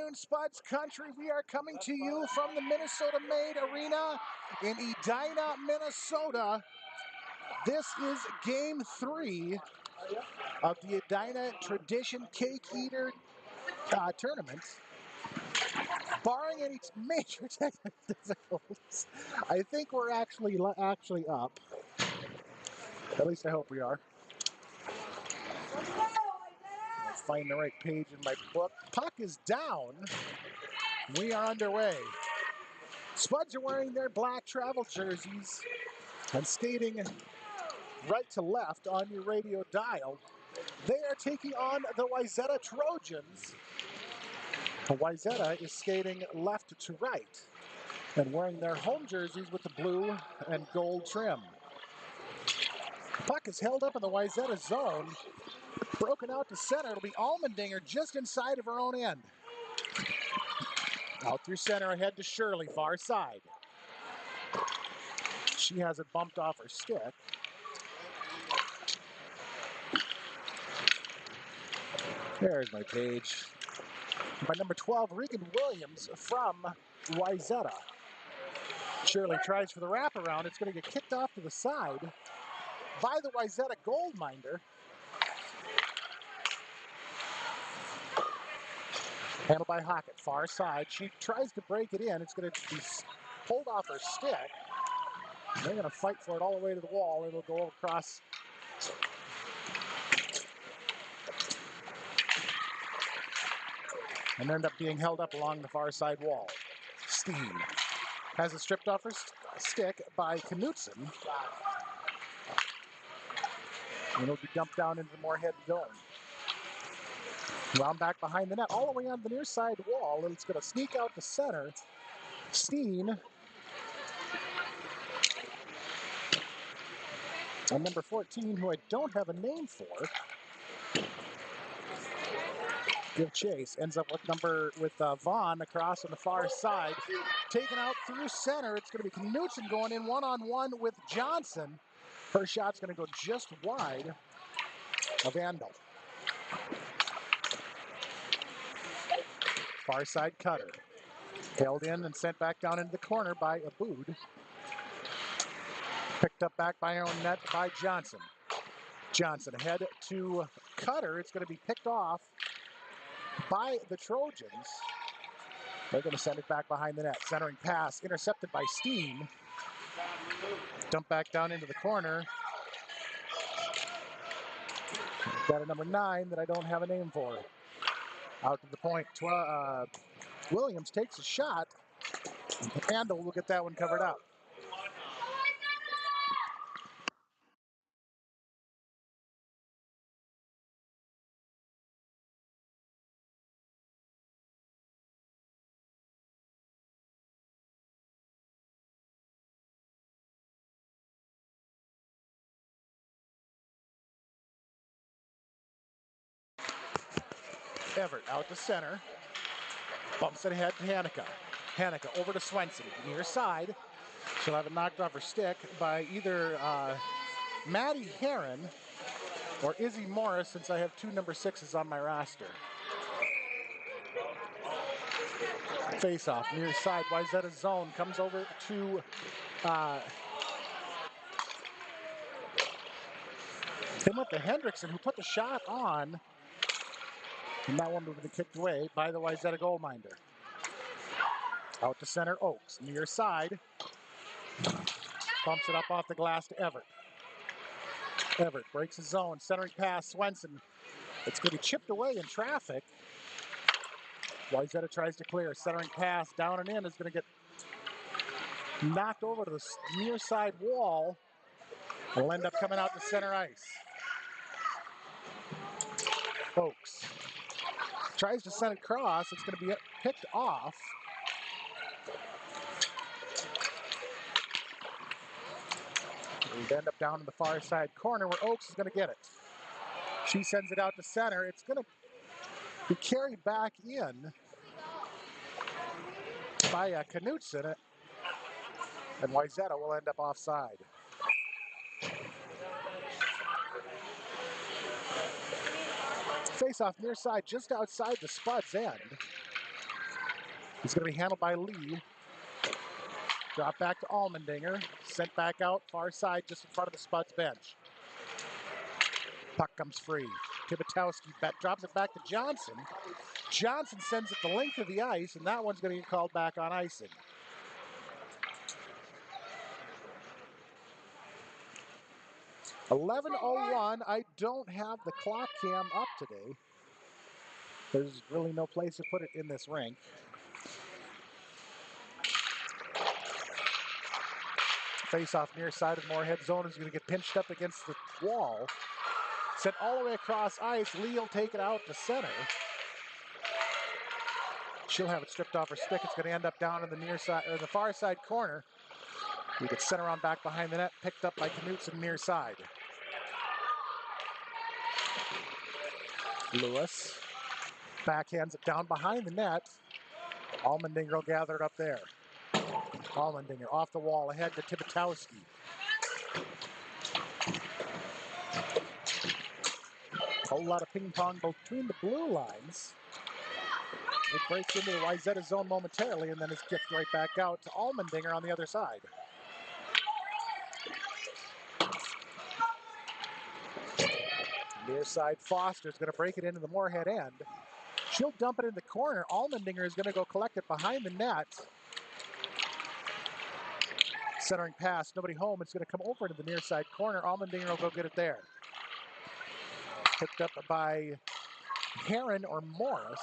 afternoon, Spuds Country. We are coming to you from the Minnesota-made arena in Edina, Minnesota. This is Game 3 of the Edina Tradition Cake Eater Tournament. Barring any major technical difficulties, I think we're actually up. At least I hope we are. Let's find the right page in my book. Puck is down. We are underway. Spuds are wearing their black travel jerseys and skating right to left on your radio dial. They are taking on the Wayzata Trojans. Wayzata is skating left to right and wearing their home jerseys with the blue and gold trim. Puck is held up in the Wayzata zone. Broken out to center. It'll be Almendinger just inside of her own end. Out through center, ahead to Shirley, far side. She has it bumped off her stick. There's my page. By number 12, Regan Williams from Wayzata. Shirley tries for the wraparound. It's going to get kicked off to the side by the Wayzata goldminder. Handled by Hockett, far side. She tries to break it in. It's going to be pulled off her stick. They're going to fight for it all the way to the wall. It'll go across. And end up being held up along the far side wall. Steen has it stripped off her stick by Knutson. And it'll be dumped down into the Moorhead zone. Round back behind the net, all the way on the near side wall, and it's going to sneak out to center. Steen. And number 14, who I don't have a name for, give chase. Ends up with Vaughn across on the far side. Taken out through center. It's going to be Knutson going in one-on-one with Johnson. Her shot's going to go just wide of Andel. Far side cutter. Held in and sent back down into the corner by Aboud. Picked up back by her own net by Johnson. Johnson ahead to Cutter. It's going to be picked off by the Trojans. They're going to send it back behind the net. Centering pass intercepted by Steen. Dump back down into the corner. Got a number 9 that I don't have a name for. Out to the point. Williams takes a shot. Andel will get that one covered up. Everett out to center. Bumps it ahead to Hanukkah. Hanukkah over to Swenson. Near side. She'll have it knocked off her stick by either Maddie Heron or Izzy Morris, since I have 2 number 6s on my roster. Face-off near side. Wayzata zone comes over to came up to Hendrickson, who put the shot on. And that one would have been kicked away by the Wayzata goalminder. Out to center, Oaks. Near side. Bumps it up off the glass to Everett. Everett breaks his zone. Centering pass, Swenson. It's going to be chipped away in traffic. Wayzata tries to clear. Centering pass down and in is going to get knocked over to the near side wall. It'll end up coming out to center ice. Oaks tries to send it across. It's going to be picked off. It'll end up down in the far side corner where Oaks is going to get it. She sends it out to center. It's going to be carried back in by Knutson, and Wayzata will end up offside. Face-off near side, just outside the Spuds end. It's going to be handled by Lee. Drop back to Allmendinger. Sent back out, far side, just in front of the Spuds bench. Puck comes free. Tibitowski drops it back to Johnson. Johnson sends it the length of the ice, and that one's going to get called back on icing. .11:01. I don't have the clock cam up today. There's really no place to put it in this rink. Face-off near side of Moorhead zone is going to get pinched up against the wall. Sent all the way across ice. Lee will take it out to center. She'll have it stripped off her stick. It's going to end up down in the near side or the far side corner. We get sent around back behind the net, picked up by Knutson near side. Lewis backhands it down behind the net. Allmendinger will gather it up there. Allmendinger off the wall ahead to Tibitowski. Whole lot of ping pong between the blue lines. It breaks into the Wayzata zone momentarily and then is kicked right back out to Allmendinger on the other side. Near side Foster's going to break it into the Moorhead end. She'll dump it in the corner. Allmendinger is going to go collect it behind the net. Centering pass, nobody home. It's going to come over to the near side corner. Allmendinger will go get it there. Picked up by Heron or Morris.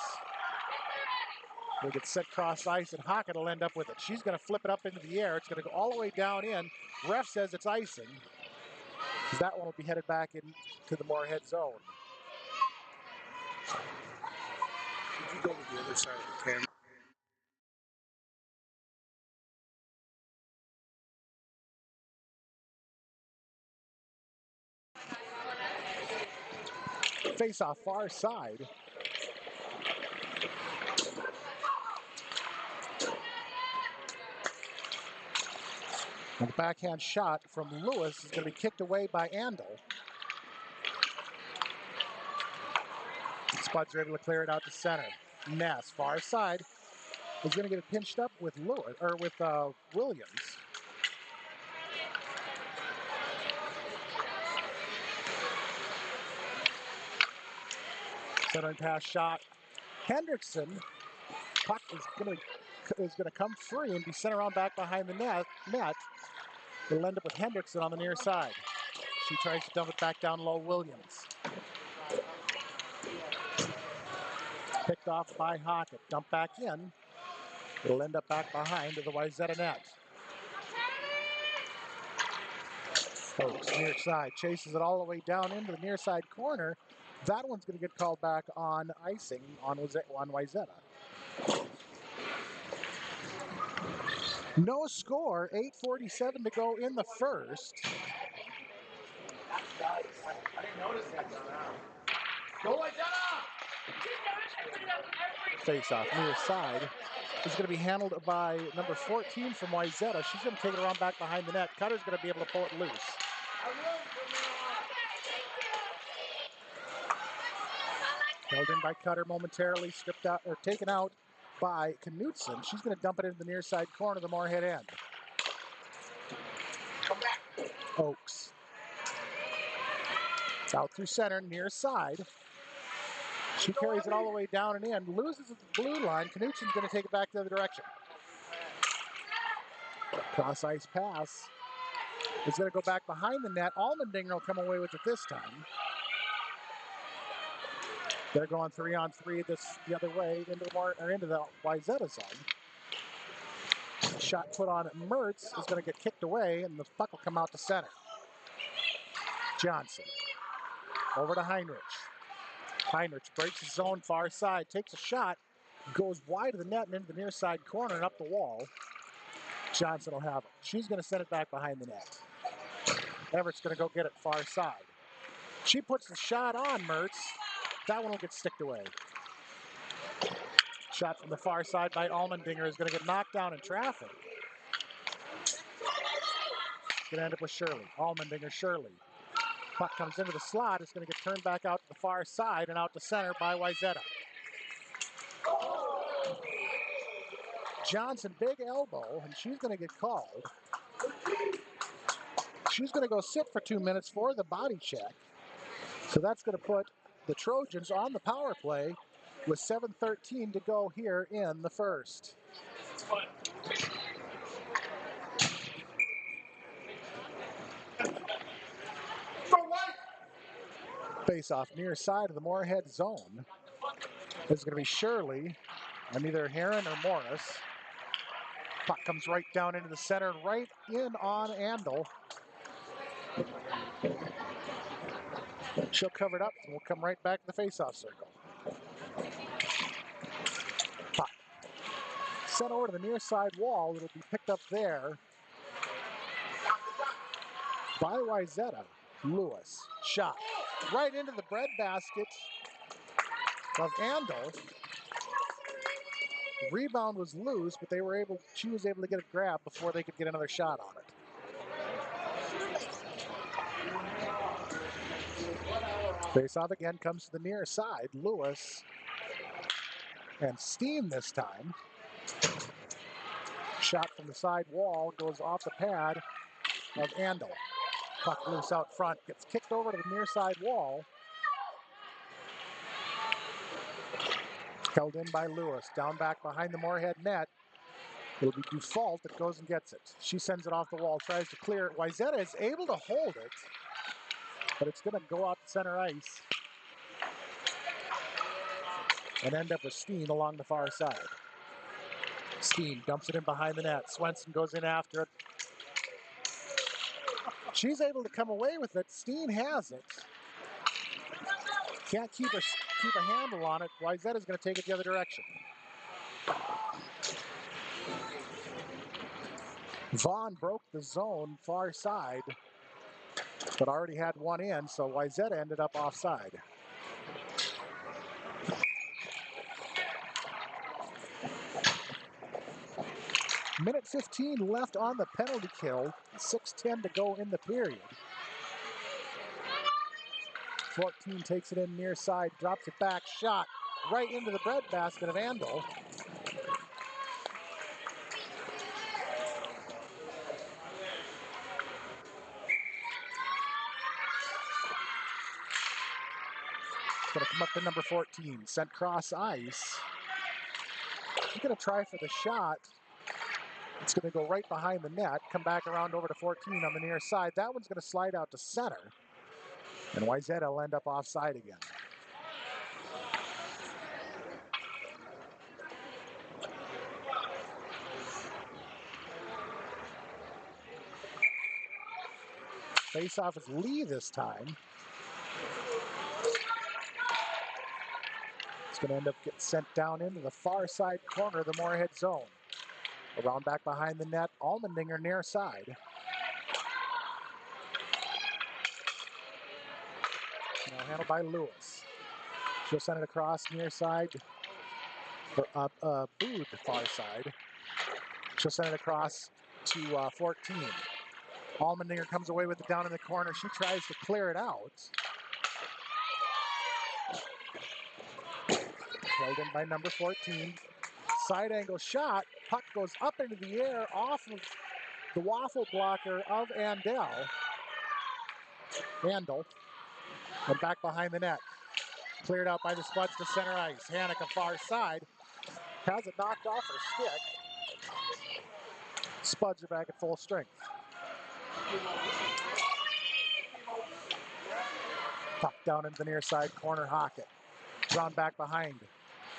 They get set cross ice, and Hockett will end up with it. She's going to flip it up into the air. It's going to go all the way down in. Ref says it's icing. That one will be headed back into the Moorhead zone. Could you go to the other side of the camera? Face off far side. And the backhand shot from Lewis is going to be kicked away by Andel. Spuds are able to clear it out to center. Ness, far side, is going to get it pinched up with Lewis or with Williams. Centering pass shot. Hendrickson, puck is going to come free and be sent around back behind the net. It'll end up with Hendrickson on the near side. She tries to dump it back down low. Williams. Picked off by Hockett. Dump back in. It'll end up back behind to the Wayzata net. Folks, near side. Chases it all the way down into the near side corner. That one's going to get called back on icing on Wayzata. No score. 8:47 to go in the first. I didn't notice that. Go Wayzata! Face-off near side is going to be handled by number 14 from Wayzata. She's going to take it around back behind the net. Cutter's going to be able to pull it loose. Held in by Cutter momentarily, stripped out or taken out by Knutson. She's going to dump it into the near side corner of the Moorhead end. Oaks. It's out through center, near side. She carries it all the way down and in, loses at the blue line. Knutson's going to take it back the other direction. Cross ice pass. It's going to go back behind the net. Allmendinger will come away with it this time. They're going 3-on-3 the other way into the Wayzata zone. Shot put on Mertz is going to get kicked away, and the puck will come out to center. Johnson over to Heinrich. Heinrich breaks his zone far side, takes a shot, goes wide of the net and into the near side corner and up the wall. Johnson will have it. She's going to send it back behind the net. Everett's going to go get it far side. She puts the shot on Mertz. That one will get sticked away. Shot from the far side by Allmendinger is going to get knocked down in traffic. Going to end up with Shirley. Allmendinger, Shirley. Puck comes into the slot. It's going to get turned back out to the far side and out to center by Wayzata. Johnson, big elbow, and she's going to get called. She's going to go sit for 2 minutes for the body check. So that's going to put the Trojans on the power play with 7:13 to go here in the first. Face off near side of the Moorhead zone. It's going to be Shirley and either Heron or Morris. Puck comes right down into the center, right in on Andel. She'll cover it up, and we'll come right back to the face-off circle. Puck sent over to the near side wall. It'll be picked up there by Wayzata. Lewis, shot right into the breadbasket of Andel. Rebound was loose, but she was able to get a grab before they could get another shot on it. Face-off again comes to the near side. Lewis and Steen this time. Shot from the side wall goes off the pad of Andel. Puck loose out front, gets kicked over to the near side wall. Held in by Lewis, down back behind the Moorhead net. It'll be Dufault that goes and gets it. She sends it off the wall, tries to clear it. Wayzata is able to hold it, but it's going to go out to center ice and end up with Steen along the far side. Steen dumps it in behind the net. Swenson goes in after it. She's able to come away with it. Steen has it. Can't keep a handle on it. Wayzata's going to take it the other direction. Vaughn broke the zone far side, but already had one in, so Wayzata ended up offside. Minute 15 left on the penalty kill. 6:10 to go in the period. 14 takes it in near side, drops it back, shot right into the breadbasket of Andel. It's going to come up to number 14, sent cross ice. She's going to try for the shot. It's going to go right behind the net, come back around over to 14 on the near side. That one's going to slide out to center, and Wayzata will end up offside again. Face-off is Lee this time. It's going to end up getting sent down into the far side corner of the Moorhead zone. Around back behind the net, Allmendinger near side. Now handled by Lewis. She'll send it across near side. Booed far side. She'll send it across to 14. Allmendinger comes away with it down in the corner. She tries to clear it out. Held in by number 14. Side angle shot. Puck goes up into the air off of the waffle blocker of Andel. And back behind the net. Cleared out by the Spuds to center ice. Hanukkah far side. Has it knocked off her stick. Spuds are back at full strength. Puck down into the near side corner. Hockett. Drawn back behind.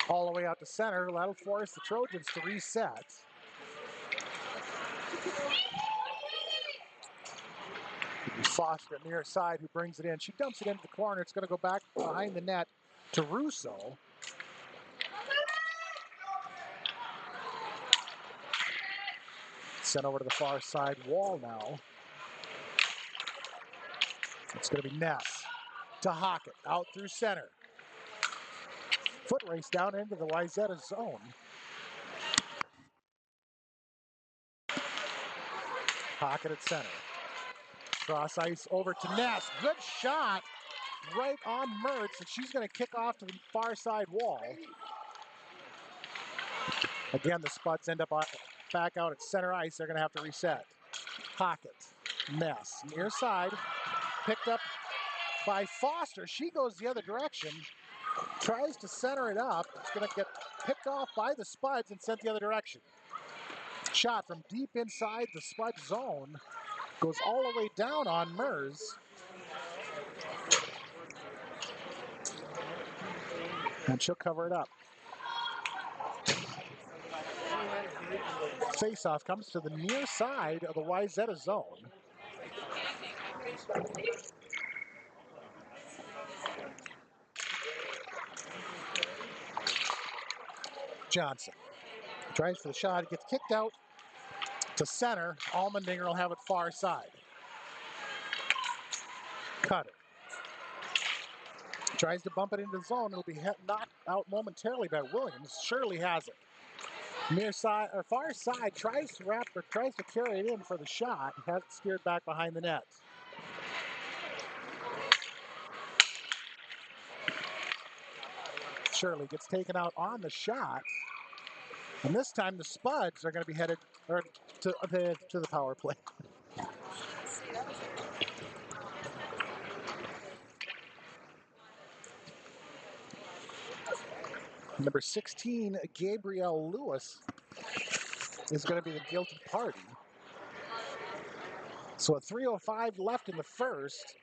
All the way out to center. That'll force the Trojans to reset. Foster at near side who brings it in. She dumps it into the corner. It's going to go back behind the net to Russo. Sent over to the far side wall now. It's going to be Ness to Hockett, out through center. Foot race down into the Wayzata zone. Hockett at center. Cross ice over to Ness. Good shot right on Mertz, and she's going to kick off to the far side wall. Again, the Spuds end up back out at center ice. They're going to have to reset. Pocket, mess, near side, picked up by Foster. She goes the other direction, tries to center it up. It's going to get picked off by the Spuds and sent the other direction. Shot from deep inside the Spud zone, goes all the way down on Mers. And she'll cover it up. Faceoff comes to the near side of the Wayzata zone. Johnson tries for the shot, it gets kicked out to center. Allmendinger will have it far side. Cutter tries to bump it into the zone. It'll be knocked out momentarily by Williams. Shirley has it. Near side or far side, tries to carry it in for the shot. Has it steered back behind the net. Shirley gets taken out on the shot. And this time the Spuds are going to be headed to the power play. Number 16, Gabrielle Lewis, is going to be the guilty party. So at 3:05 left in the first,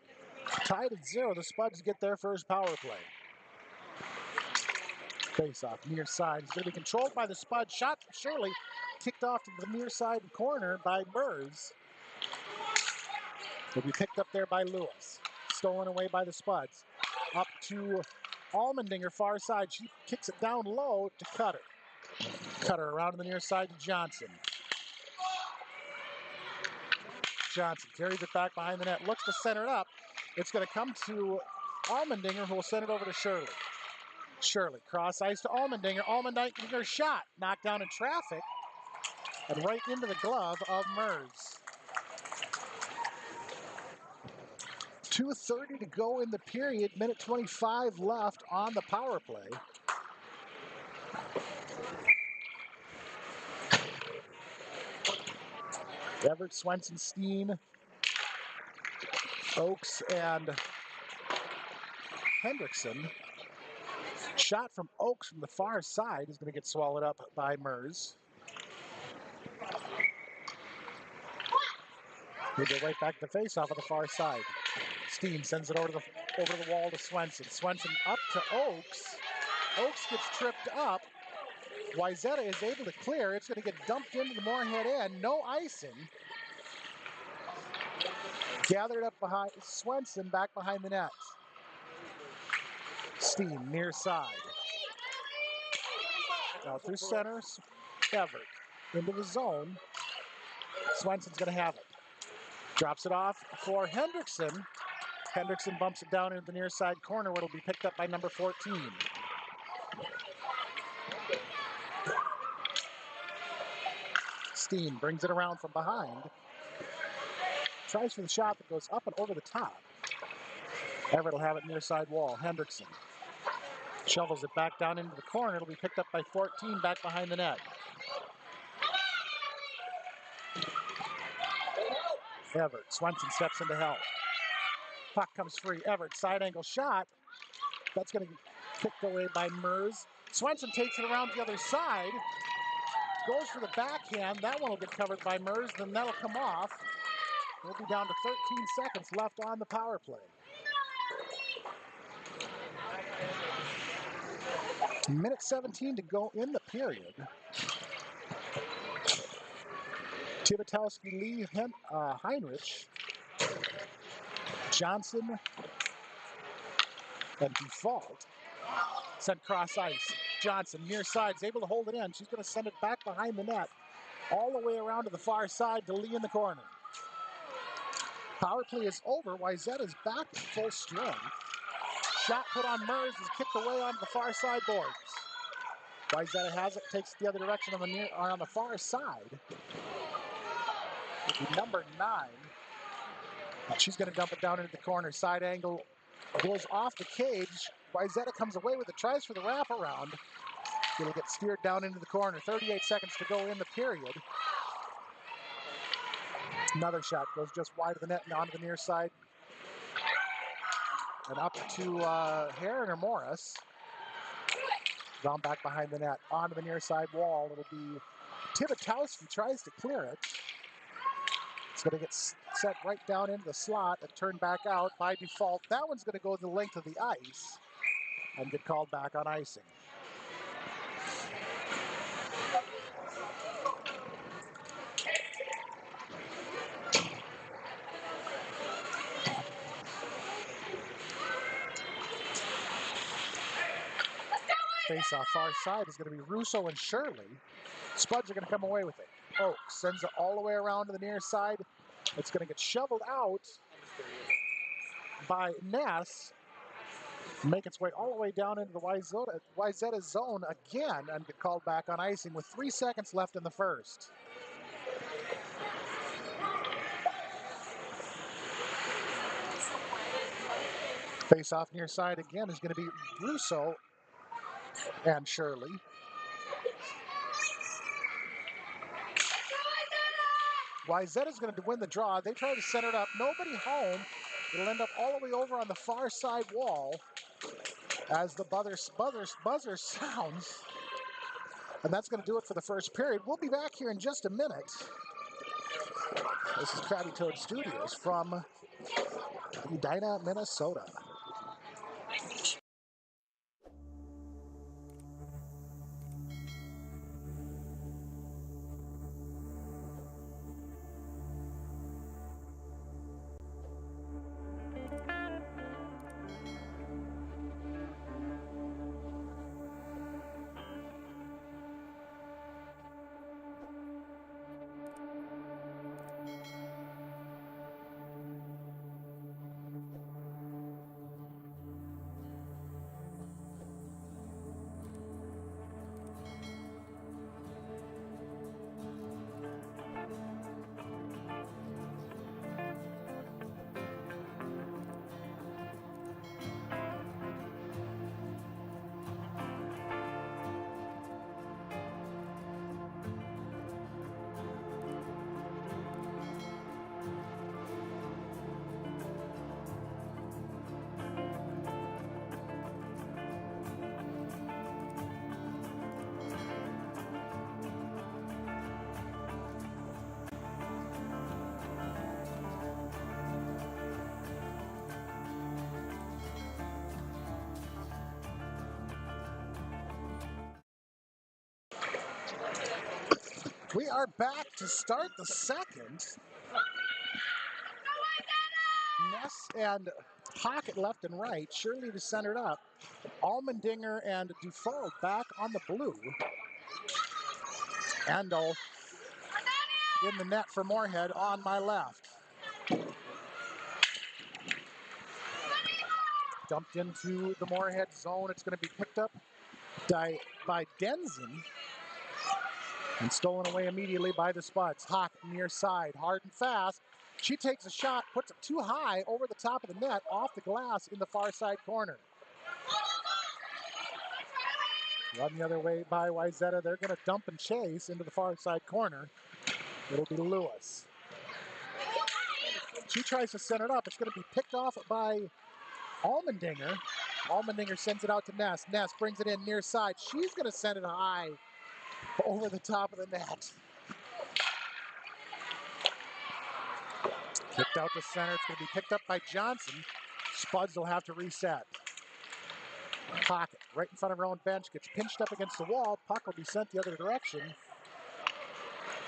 tied at 0, the Spuds get their first power play. Face-off, near side. It's going to be controlled by the Spuds. Shot from Shirley, kicked off to the near side corner by Mers. Will be picked up there by Lewis. Stolen away by the Spuds. Up to Allmendinger, far side. She kicks it down low to Cutter. Cutter around to the near side to Johnson. Johnson carries it back behind the net, looks to center it up. It's going to come to Allmendinger, who will send it over to Shirley. Shirley, cross ice to Allmendinger. Allmendinger shot, knocked down in traffic, and right into the glove of Mers. 2:30 to go in the period, minute 25 left on the power play. Everett, Swenson, Steen, Oakes, and Hendrickson. Shot from Oakes from the far side is going to get swallowed up by Mers. We'll go right back to face-off on the far side. Steen sends it over the wall to Swenson. Swenson up to Oakes. Oakes gets tripped up. Wayzata is able to clear. It's going to get dumped into the Moorhead end. No icing. Gathered up behind Swenson, back behind the net. Steen near side. Now through center, Everett into the zone. Swenson's going to have it. Drops it off for Hendrickson. Hendrickson bumps it down into the near side corner where it'll be picked up by number 14. Steen brings it around from behind. Tries for the shot that goes up and over the top. Everett will have it near side wall. Hendrickson shovels it back down into the corner. It'll be picked up by 14 back behind the net. Everett, Swenson steps into help. Puck comes free. Everett, side angle shot. That's going to be kicked away by Mers. Swenson takes it around the other side. Goes for the backhand. That one will get covered by Mers. Then that'll come off. We'll be down to 13 seconds left on the power play. Minute 17 to go in the period. Tibetowski, Lee, Heinrich, Johnson, and Default sent cross ice. Johnson, near side, is able to hold it in. She's going to send it back behind the net, all the way around to the far side to Lee in the corner. Power play is over. Wayzata's back to full strength. Shot put on Mers is kicked away onto the far side boards. Wayzata has it, takes it the other direction on the far side. It'll be number 9. She's going to dump it down into the corner. Side angle goes off the cage. Wayzata comes away with it, tries for the wraparound. It'll get steered down into the corner. 38 seconds to go in the period. Another shot goes just wide of the net and onto the near side. And up to Heron or Morris. Down back behind the net, onto the near side wall. It'll be Tibitowski tries to clear it. It's going to get set right down into the slot and turned back out by default. That one's going to go the length of the ice and get called back on icing. Face-off far side is going to be Russo and Shirley. Spuds are going to come away with it. Oak sends it all the way around to the near side. It's going to get shoveled out by Ness. Make its way all the way down into the Wayzata zone again and get called back on icing with 3 seconds left in the first. Face-off near side again is going to be Russo and Shirley. Wayzata's going to win the draw. They try to center it up. Nobody home. It'll end up all the way over on the far side wall as the buzzer sounds. And that's going to do it for the first period. We'll be back here in just a minute. This is Krabby Toad Studios from Edina, Minnesota. We are back to start the second. Ness and Pocket left and right. Shirley to centered up. Allmendinger and Dufault back on the blue. Andel in the net for Moorhead on my left. Dumped into the Moorhead zone. It's going to be picked up by Denzen and stolen away immediately by the Spuds. Hawk near side, hard and fast. She takes a shot, puts it too high over the top of the net, off the glass in the far side corner. Run the other way by Wayzata. They're going to dump and chase into the far side corner. It'll be Lewis. She tries to center it up. It's going to be picked off by Allmendinger. Allmendinger sends it out to Ness. Ness brings it in near side. She's going to send it high over the top of the net. Kicked out to center. It's going to be picked up by Johnson. Spuds will have to reset. Pocket right in front of her own bench. Gets pinched up against the wall. Puck will be sent the other direction.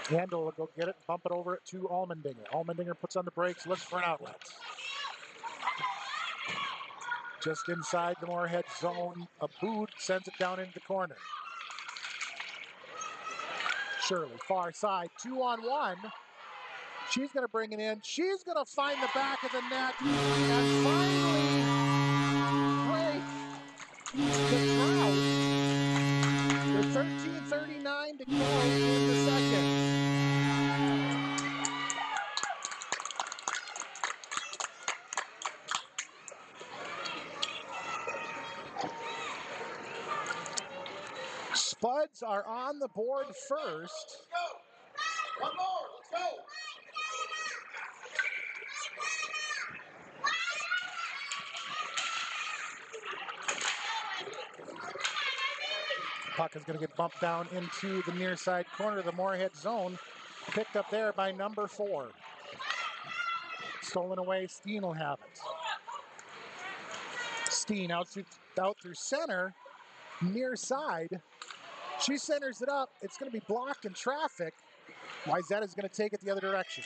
Handel will go get it, bump it over to Allmendinger. Allmendinger puts on the brakes, looks for an outlet. Just inside the Moorhead zone, Aboud sends it down into the corner. Shirley, far side, 2-on-1. She's going to bring it in. She's going to find the back of the net and finally break the drought with 13:39 to go in the second. Spuds Spuds are on the board first. One more, let's go. Puck is going to get bumped down into the near side corner of the Moorhead zone. Picked up there by number 4. Stolen away, Steen will have it. Steen out through center, near side. She centers it up. It's going to be blocked in traffic. Wayzata is going to take it the other direction.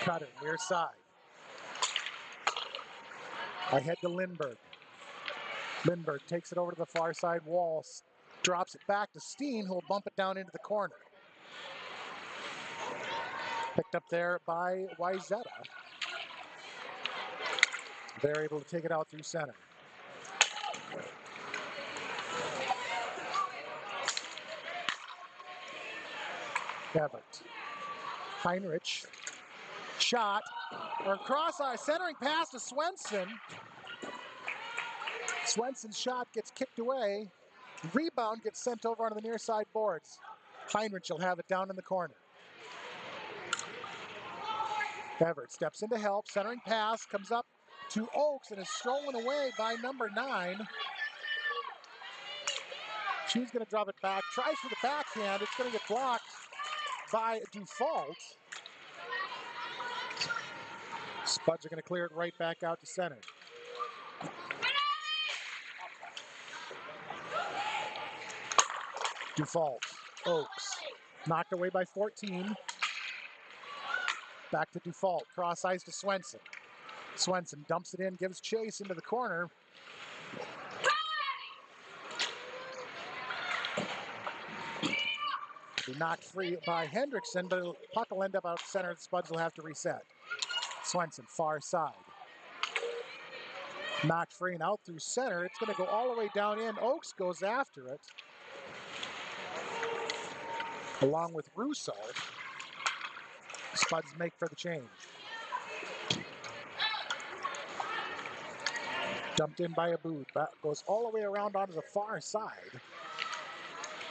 Cutter, near side. Ahead to Lindbergh. Lindbergh takes it over to the far side wall, drops it back to Steen, who will bump it down into the corner. Picked up there by Wayzata. They're able to take it out through center. Everett. Heinrich. Shot. Or cross-eye. Centering pass to Swenson. Swenson's shot gets kicked away. Rebound gets sent over onto the near side boards. Heinrich will have it down in the corner. Everett steps in to help. Centering pass comes up to Oaks and is stolen away by number 9. She's going to drop it back. Tries for the backhand. It's going to get blocked by default. Spuds are going to clear it right back out to center. Default. Oaks. Knocked away by 14. Back to default. Cross ice to Swenson. Swenson dumps it in, gives chase into the corner. Be knocked free by Hendrickson, but the puck will end up out center. The Spuds will have to reset. Swenson, far side. Knocked free and out through center. It's going to go all the way down in. Oaks goes after it, along with Russo. Spuds make for the change. Dumped in by Aboud. That goes all the way around onto the far side.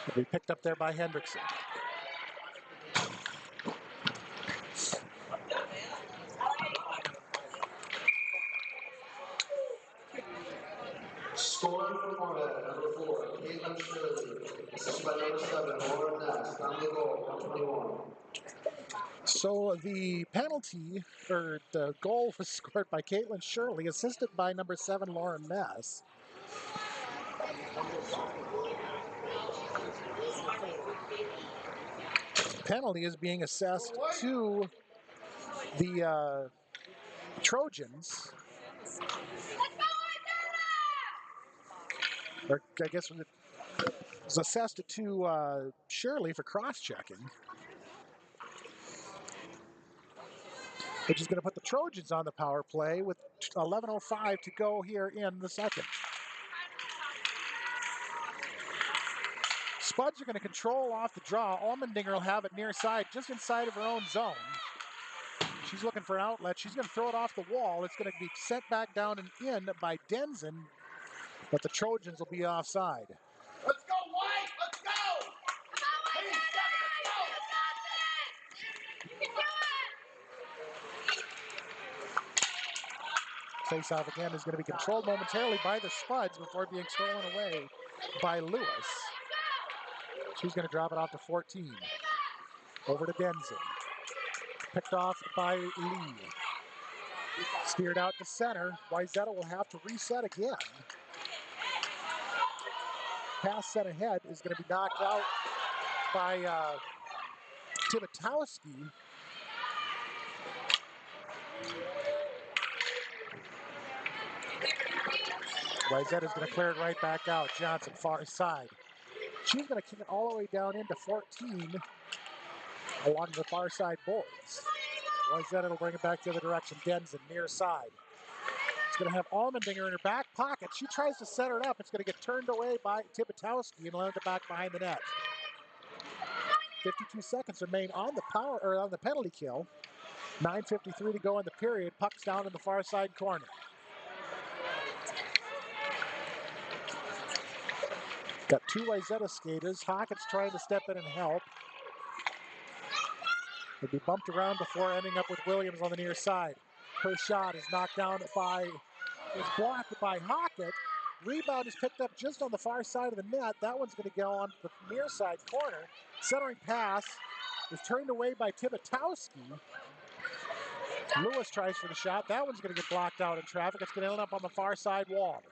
It'll be picked up there by Hendrickson. Scoring for Moorhead, number 4, Caitlin Shirley. Assisted by number 7, Lauren Ness. Down the goal, number 21. So the penalty, or the goal, was scored by Caitlin Shirley, assisted by number 7, Lauren Ness. Penalty is being assessed to the Trojans. Or I guess it was assessed to Shirley for cross-checking. Which is going to put the Trojans on the power play with 11:05 to go here in the second. Spuds are going to control off the draw. Allmendinger will have it near side, just inside of her own zone. She's looking for an outlet. She's going to throw it off the wall. It's going to be sent back down and in by Denzen, but the Trojans will be offside. Let's go, White! Let's go! Hey, let's go! Face-off again is going to be controlled momentarily by the Spuds before being stolen away by Lewis. She's going to drop it off to 14. Over to Denzen. Picked off by Lee. Steered out to center. Wayzata will have to reset again. Pass set ahead is going to be knocked out by Tibitowski. Wayzata is going to clear it right back out. Johnson, far side. She's going to kick it all the way down into 14 along the far side boards. Wayzata will bring it back the other direction. Denzen, near side. It's going to have Allmendinger in her back pocket. She tries to center it up. It's going to get turned away by Tibitowski and land it back behind the net. 52 seconds remain on the power or on the penalty kill. 9:53 to go in the period. Puck's down in the far side corner. Got two Wayzata skaters. Hockett's trying to step in and help. He'll be bumped around before ending up with Williams on the near side. Her shot is knocked down is blocked by Hockett. Rebound is picked up just on the far side of the net. That one's going to go on the near side corner. Centering pass is turned away by Tibitowski. Lewis tries for the shot. That one's going to get blocked out in traffic. It's going to end up on the far side wall.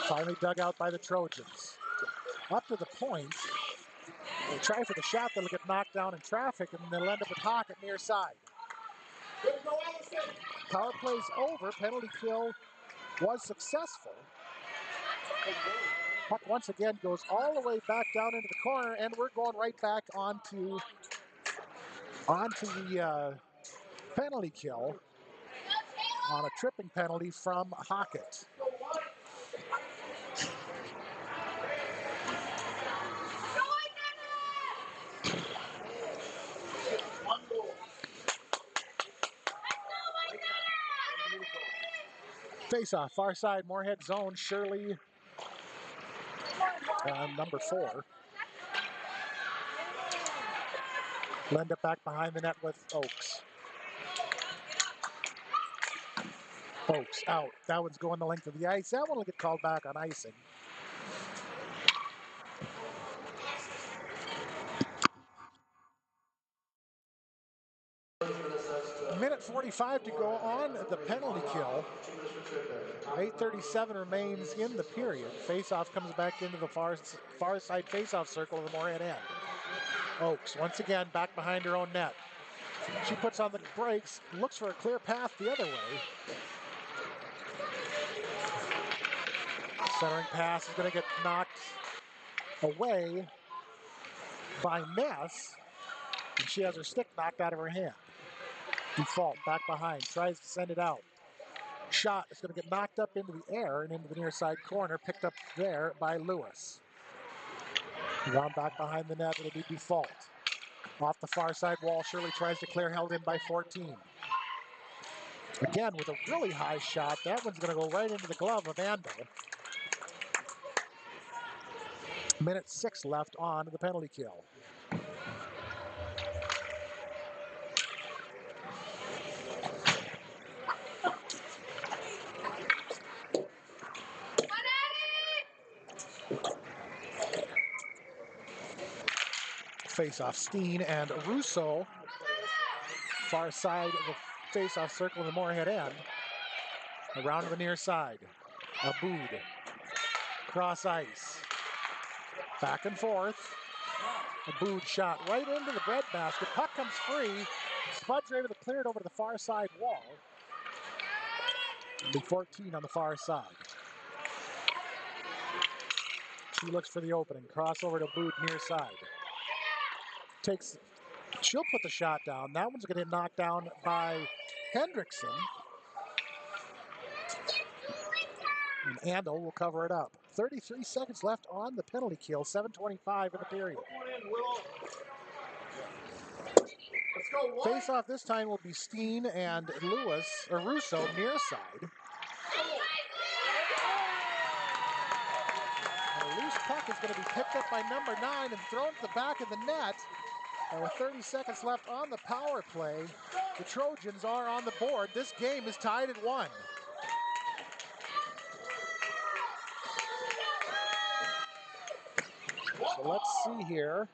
Finally dug out by the Trojans. Up to the point. They try for the shot. That'll get knocked down in traffic, and they'll end up with Hockett near side. Power play's over. Penalty kill was successful. Puck once again goes all the way back down into the corner, and we're going right back onto the penalty kill on a tripping penalty from Hockett. Face-off, far side, Moorhead zone, Shirley, number 4. Lend it back behind the net with Oakes. Oakes out. That one's going the length of the ice. That one will get called back on icing. Minute 45 to go on the penalty kill. 8:37 remains in the period. Face-off comes back into the far side face-off circle of the Moorhead end. Oakes, once again, back behind her own net. She puts on the brakes, looks for a clear path the other way. Centering pass is going to get knocked away by Ness. And she has her stick knocked out of her hand. Default, back behind, tries to send it out. Shot is going to get knocked up into the air and into the near side corner, picked up there by Lewis. Round back behind the net, it'll be Default. Off the far side wall, Shirley tries to clear, held in by 14. Again, with a really high shot, that one's going to go right into the glove of Andel. Minute 6 left on the penalty kill. Face-off, Steen and Russo. Far side of the face-off circle of the Moorhead end. Around to the near side. Abood. Cross ice. Back and forth. Abood shot right into the breadbasket. Puck comes free. Spud's able to clear it over to the far side wall. It'll be 14 on the far side. She looks for the opening. Crossover to Abood near side. She'll put the shot down. That one's going to get knocked down by Hendrickson. And Andel will cover it up. 33 seconds left on the penalty kill. 7:25 in the period. Face-off this time will be Steen and Russo near side. And a loose puck is going to be picked up by number 9 and thrown to the back of the net. And with 30 seconds left on the power play, the Trojans are on the board. This game is tied at 1. So let's see here.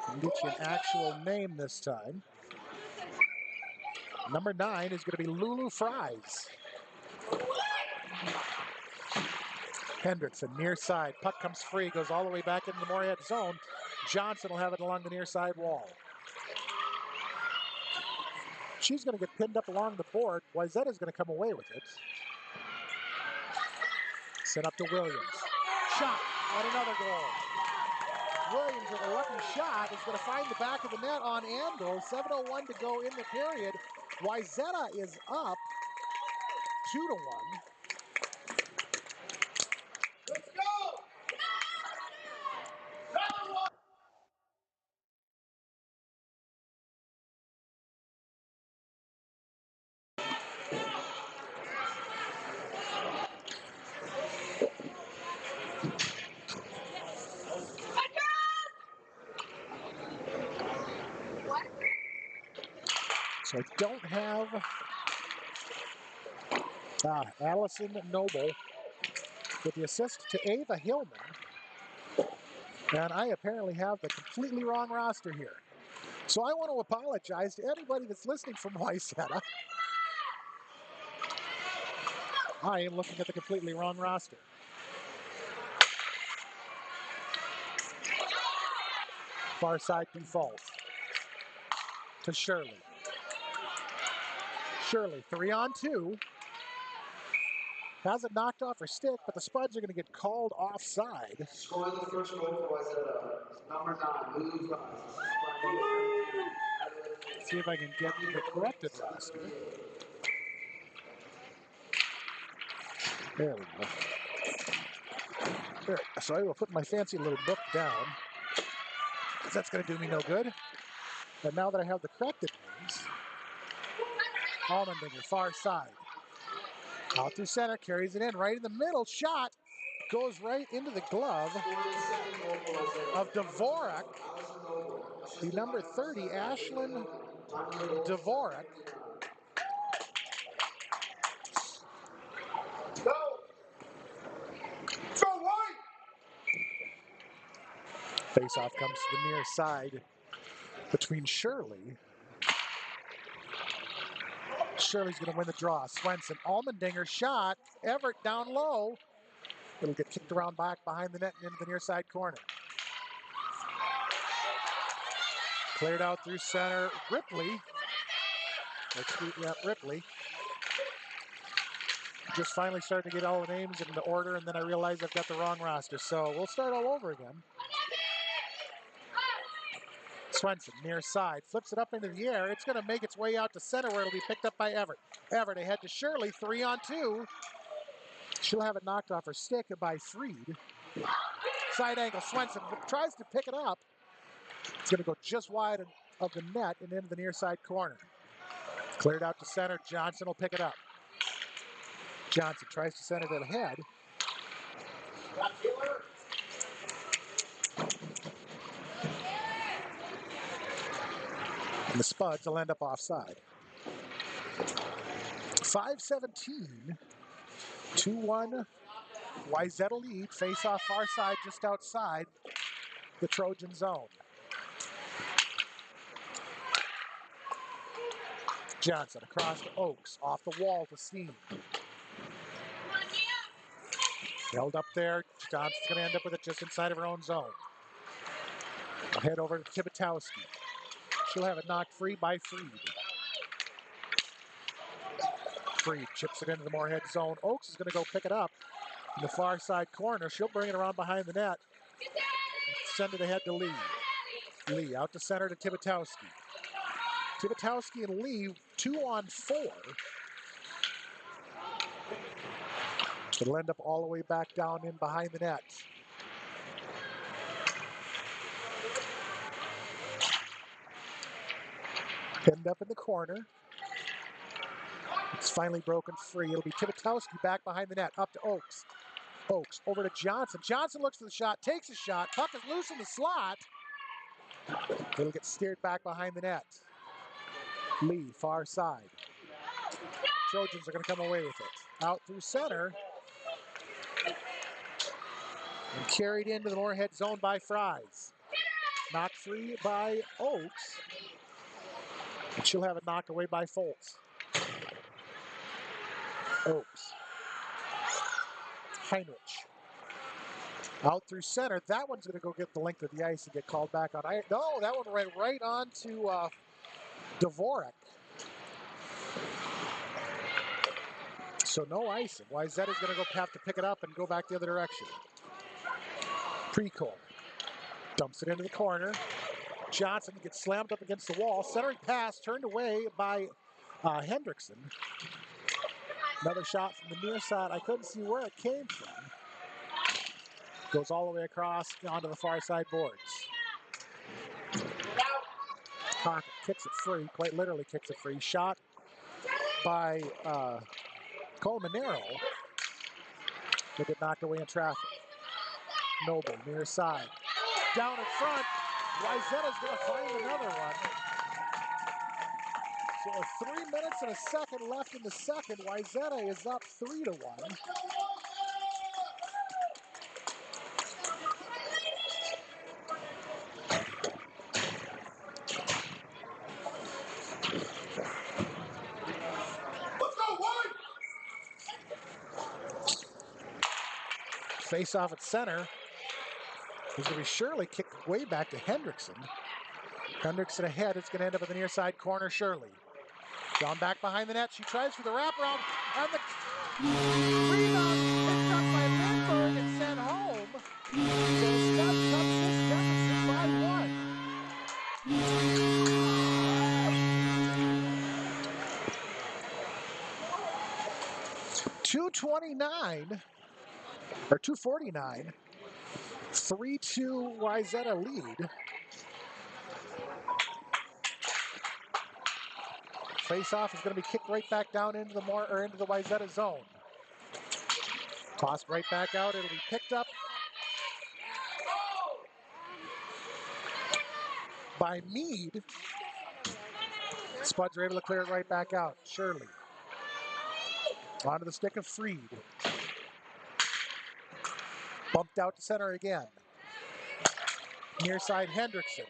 I'll get you an actual name this time. Number 9 is going to be Lulu Fries. Hendrickson, near side. Puck comes free, goes all the way back into the Moorhead zone. Johnson will have it along the near side wall. She's going to get pinned up along the board. Wayzata's going to come away with it. Sent up to Williams. Shot, and another goal. Williams with a lucky shot is going to find the back of the net on Andel. 7:01 to go in the period. Wayzata is up 2-1. Let's go! So I don't have Allison Noble with the assist to Ava Hillman. And I apparently have the completely wrong roster here. So I want to apologize to anybody that's listening from Wayzata. I am looking at the completely wrong roster. Far side default to Shirley. Shirley, 3-on-2. Has it knocked off her stick, but the Spuds are going to get called offside. Scoring the first goal for Wayzata, number 9, Lily Fries. Let's see if I can get the corrected roster. There we go. There. So I will put my fancy little book down, because that's going to do me no good. But now that I have the corrected names, Allmendinger, far side. Out through center, carries it in, right in the middle, shot. Goes right into the glove of Dvorak. The number 30, Ashlyn Dvorak. Go! Go white! Face-off comes to the near side between Shirley. Shirley's going to win the draw. Swenson, Allmendinger, shot. Everett down low. It'll get kicked around back behind the net and into the near side corner. Cleared out through center. Ripley. Ripley. Just finally starting to get all the names in the order, and then I realized I've got the wrong roster. So we'll start all over again. Swenson, near side, flips it up into the air. It's going to make its way out to center where it'll be picked up by Everett. Everett ahead to Shirley, 3-on-2. She'll have it knocked off her stick by Freed. Side angle, Swenson tries to pick it up. It's going to go just wide of the net and into the near side corner. Cleared out to center. Johnson will pick it up. Johnson tries to send it ahead. And the Spuds will end up offside. 5:17. 2-1. Wayzata lead. Face off far side just outside the Trojan zone. Johnson across to Oaks. Off the wall to Steen. Held up there. Johnson's going to end up with it just inside of her own zone. I'll head over to Tibitowski. She'll have it knocked free by Freed. Freed chips it into the Moorhead zone. Oaks is going to go pick it up in the far side corner. She'll bring it around behind the net. Send it ahead to Lee. Lee out to center to Tibitowski. Tibitowski and Lee 2-on-4. It'll end up all the way back down in behind the net. Pinned up in the corner. It's finally broken free. It'll be Tibitowski back behind the net. Up to Oaks. Oaks over to Johnson. Johnson looks for the shot, takes a shot. Puck is loose in the slot. It'll get steered back behind the net. Lee, far side. Trojans are going to come away with it. Out through center. And carried into the Moorhead zone by Fries. Knocked free by Oaks. And she'll have it knocked away by Foltz. Oaks. Heinrich. Out through center. That one's going to go get the length of the ice and get called back on. No, that one went right on to Dvorak. So no icing. Wayzata's going to have to pick it up and go back the other direction. Precol dumps it into the corner. Johnson gets slammed up against the wall. Centering pass turned away by Hendrickson. Another shot from the near side. I couldn't see where it came from. Goes all the way across onto the far side boards. Pocket kicks it free, quite literally kicks it free. Shot by Colmanero. Will get knocked away in traffic. Noble, near side. Down in front. Wayzata's going to find another one. So with 3 minutes and a second left in the second, Wayzata is up 3-1. Face off at center. Is going to be Shirley kicked way back to Hendrickson. Hendrickson ahead. It's going to end up in the near side corner. Shirley. Down back behind the net. She tries for the wraparound. And the rebound is picked up by Lindbergh and sent home. So the Spuds cut this deficit by 1. 2:29 or 2:49. 3-2 Wayzata lead. Face-off is going to be kicked right back down into the Wayzata zone. Tossed right back out. It'll be picked up by Mead. Spuds are able to clear it right back out. Shirley. Onto the stick of Freed. Bumped out to center again. Near side Hendrickson.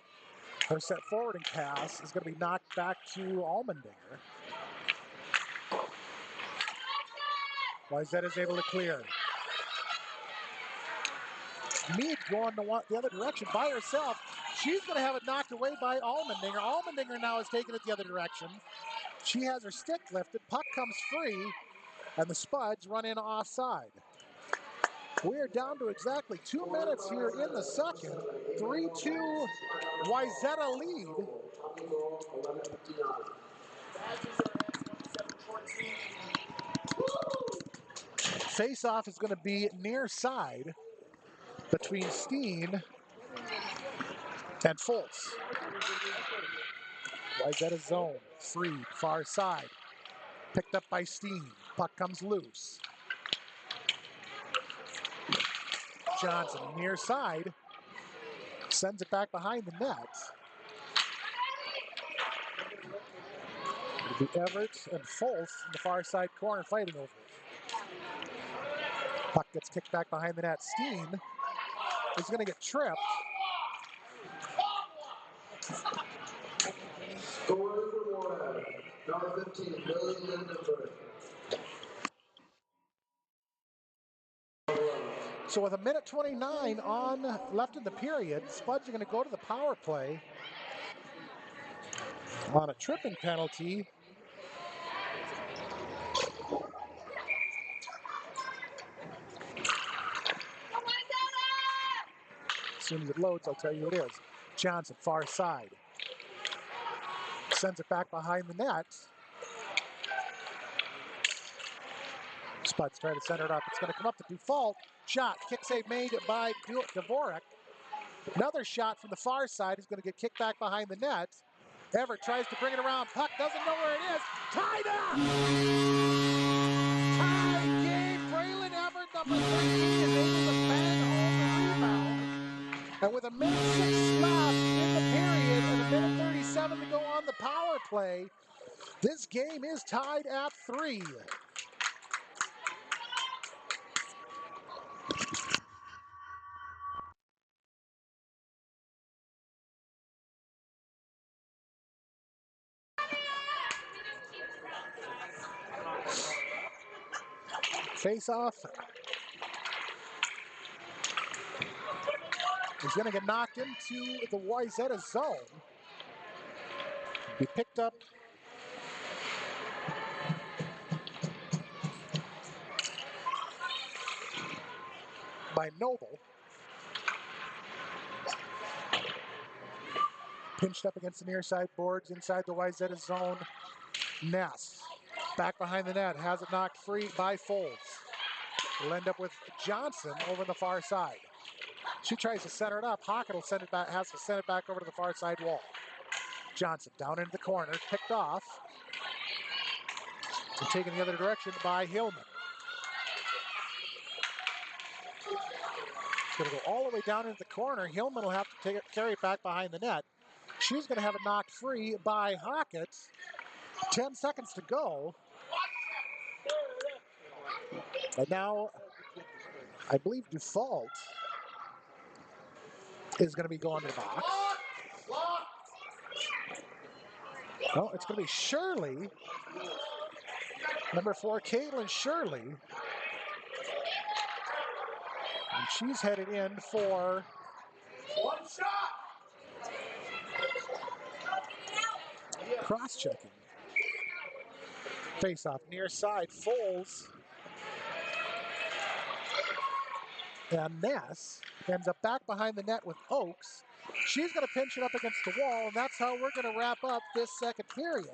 Her set forwarding pass is going to be knocked back to Allmendinger. Wayzata is able to clear. Mead going the other direction by herself. She's going to have it knocked away by Allmendinger. Allmendinger now is taking it the other direction. She has her stick lifted. Puck comes free, and the Spuds run in offside. We are down to exactly 2 minutes here in the second. 3-2 Wayzata lead. Face-off is going to be near side between Steen and Fultz. Wayzata zone. Freed, far side. Picked up by Steen. Puck comes loose. Johnson near side. Sends it back behind the net. It'll be Everett and Fultz in the far side corner fighting over it. Puck gets kicked back behind the net. Steen is going to get tripped. Scoring for Moorhead, number 15, Billy Lindenberg. So with 1:29 on left in the period, Spuds are going to go to the power play on a tripping penalty. As soon as it loads, I'll tell you who it is. Johnson, far side. Sends it back behind the net. Spuds try to center it up. It's going to come up to default. Shot. Kick save made by Dvorak. Another shot from the far side is going to get kicked back behind the net. Everett tries to bring it around. Puck doesn't know where it is. Tied up! Tie game. Braylon Everett, number 13, is able to bang home the rebound. And with 1:06 left in the period and 1:37 to go on the power play, this game is tied at 3. Face-off is going to get knocked into the Wayzata zone. Be picked up by Noble. Pinched up against the near side boards inside the Wayzata zone. Ness back behind the net, has it knocked free by Folds. We'll end up with Johnson over the far side. She tries to center it up. Hockett will send it back, has to send it back over to the far side wall. Johnson down into the corner, picked off. And taken the other direction by Hillman. It's going to go all the way down into the corner. Hillman will have to carry it back behind the net. She's going to have it knocked free by Hockett. 10 seconds to go. And now, I believe Default is going to be going to the box. Oh, it's going to be Shirley. Number 4, Caitlin Shirley. And she's headed in for One shot. cross-checking. Face-off near side, Foles. And Ness ends up back behind the net with Oakes. She's going to pinch it up against the wall, and that's how we're going to wrap up this second period.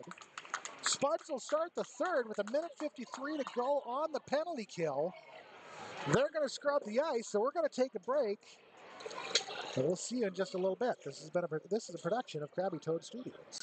Spuds will start the third with 1:53 to go on the penalty kill. They're going to scrub the ice, so we're going to take a break. And we'll see you in just a little bit. This is a production of Krabby Toad Studios.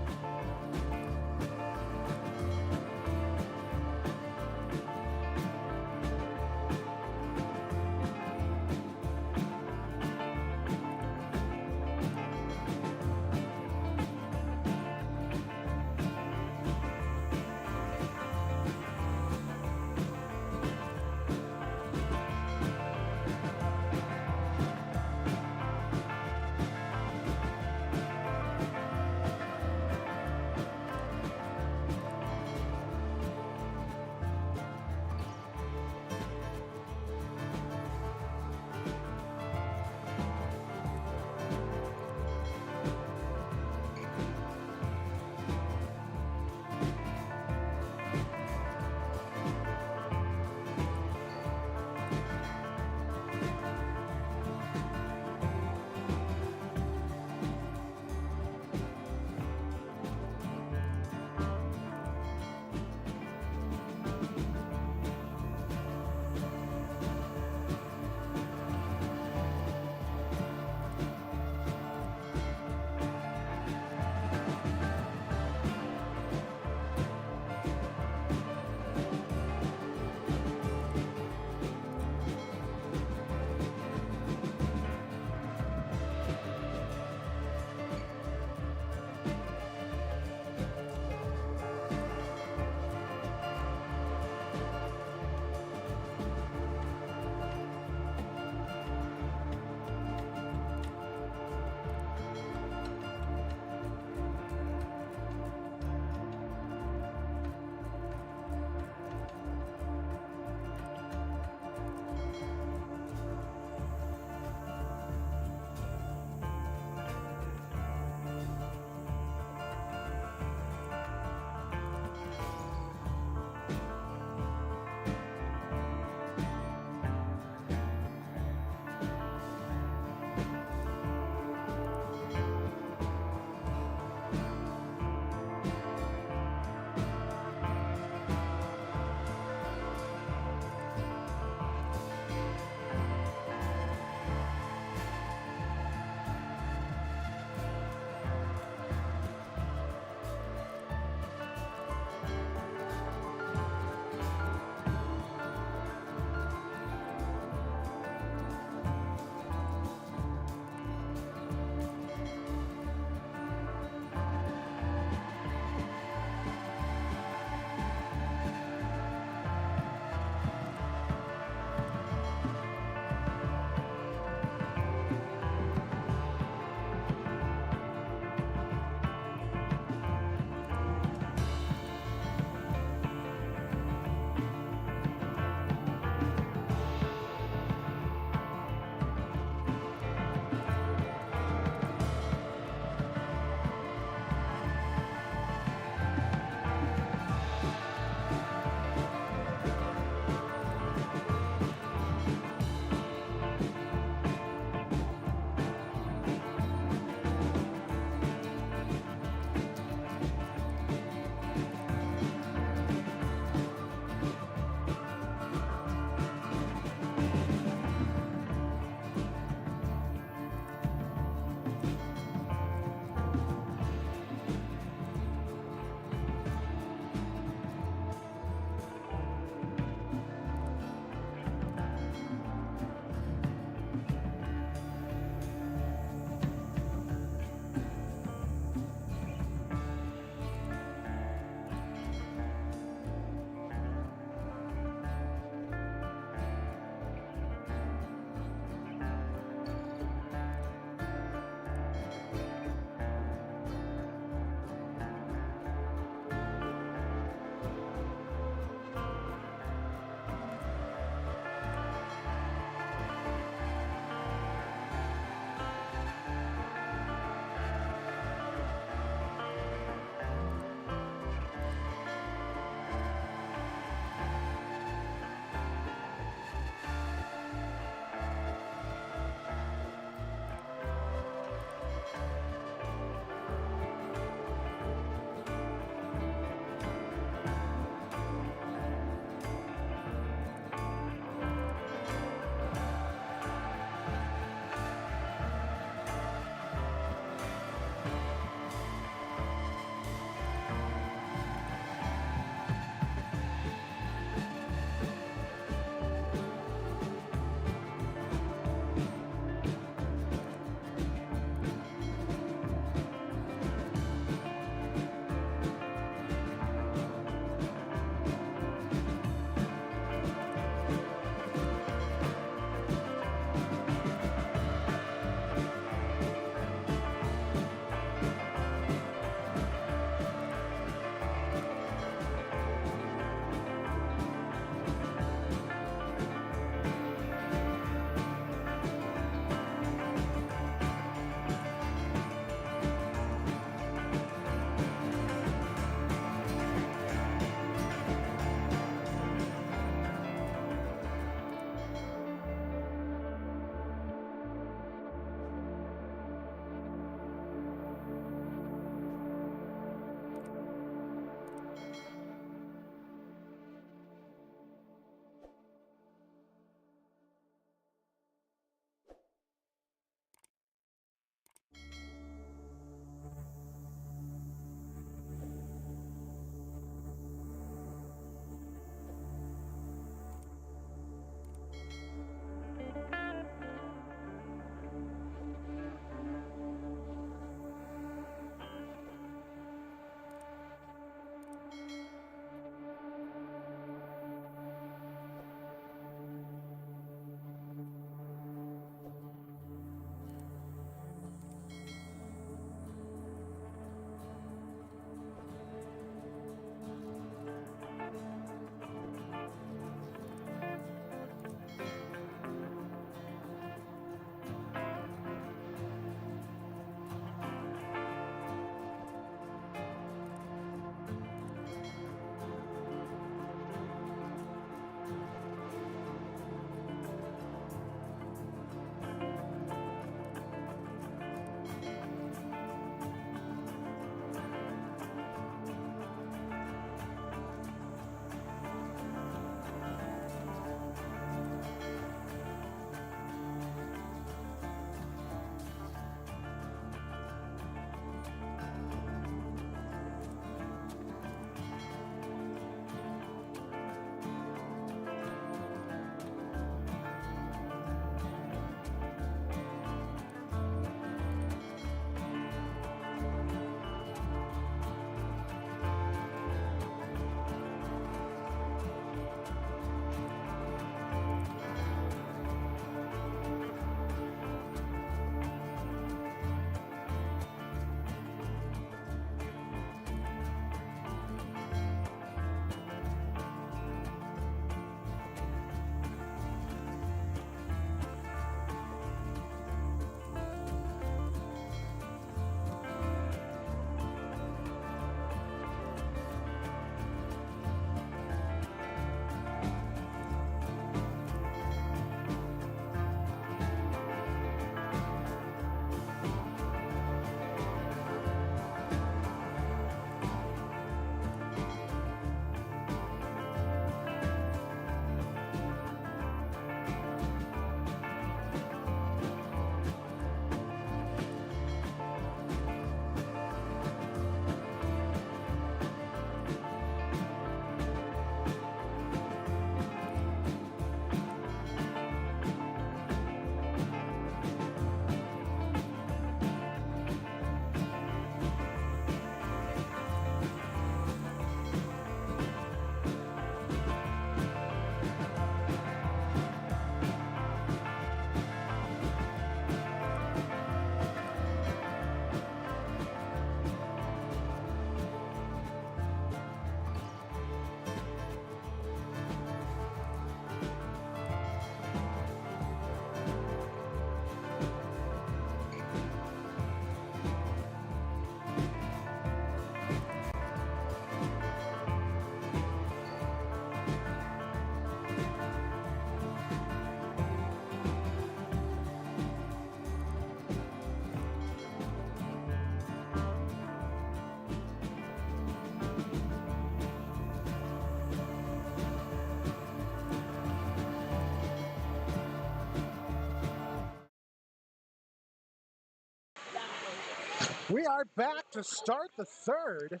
We are back to start the third.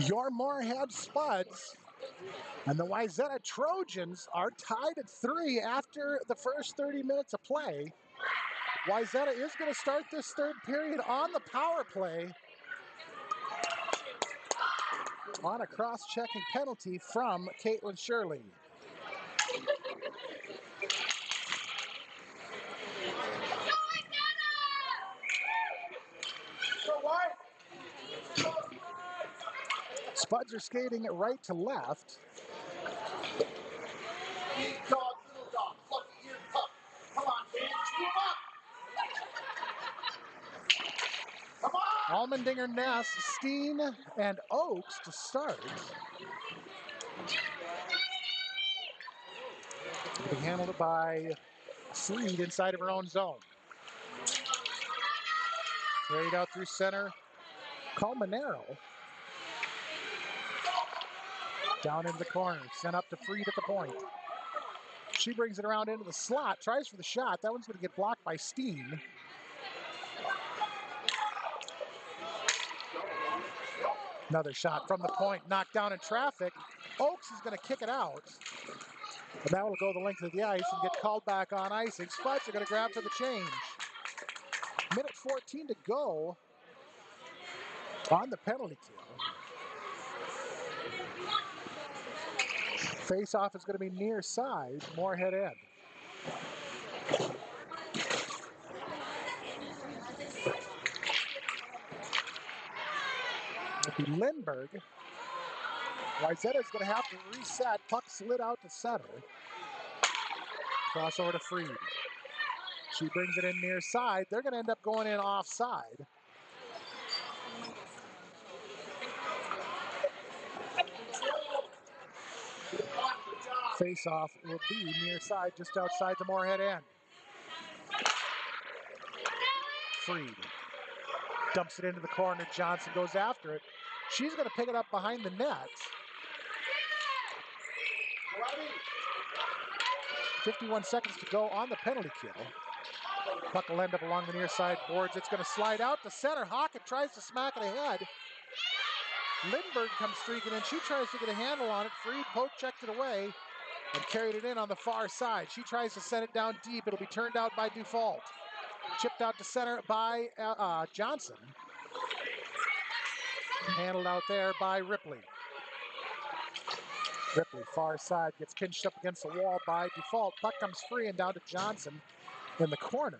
Your Moorhead Spuds and the Wayzata Trojans are tied at 3 after the first 30 minutes of play. Wayzata is going to start this third period on the power play on a cross-checking penalty from Caitlin Shirley. Spuds are skating right to left. Big dog, little dog, fluffy ear pup. Come on, man, chew him up. Come on! Almendinger, Ness, Steen, and Oaks to start. Will be handled by Freed inside of her own zone. Carried out through center. Colmenero. Down into the corner. Sent up to Freed at the point. She brings it around into the slot. Tries for the shot. That one's going to get blocked by Steen. Another shot from the point. Knocked down in traffic. Oaks is going to kick it out. And that will go the length of the ice and get called back on icing. Spuds are going to grab for the change. Minute 14 to go on the penalty kill. Face-off is going to be near side, Moorhead end. It'll be Lindbergh. Wayzata is going to have to reset. Puck slid out to center. Crossover to Freed. She brings it in near side. They're going to end up going in offside. Face-off will be near side, just outside the Moorhead end. Freed dumps it into the corner. Johnson goes after it. She's going to pick it up behind the net. 51 seconds to go on the penalty kill. Puck will end up along the near side boards. It's going to slide out to center. Hockett tries to smack it ahead. Lindbergh comes streaking in. She tries to get a handle on it. Freed poke checked it away and carried it in on the far side. She tries to send it down deep. It'll be turned out by Dufault. Chipped out to center by Johnson. Handled out there by Ripley. Ripley, far side, gets pinched up against the wall by Dufault. Puck comes free and down to Johnson in the corner.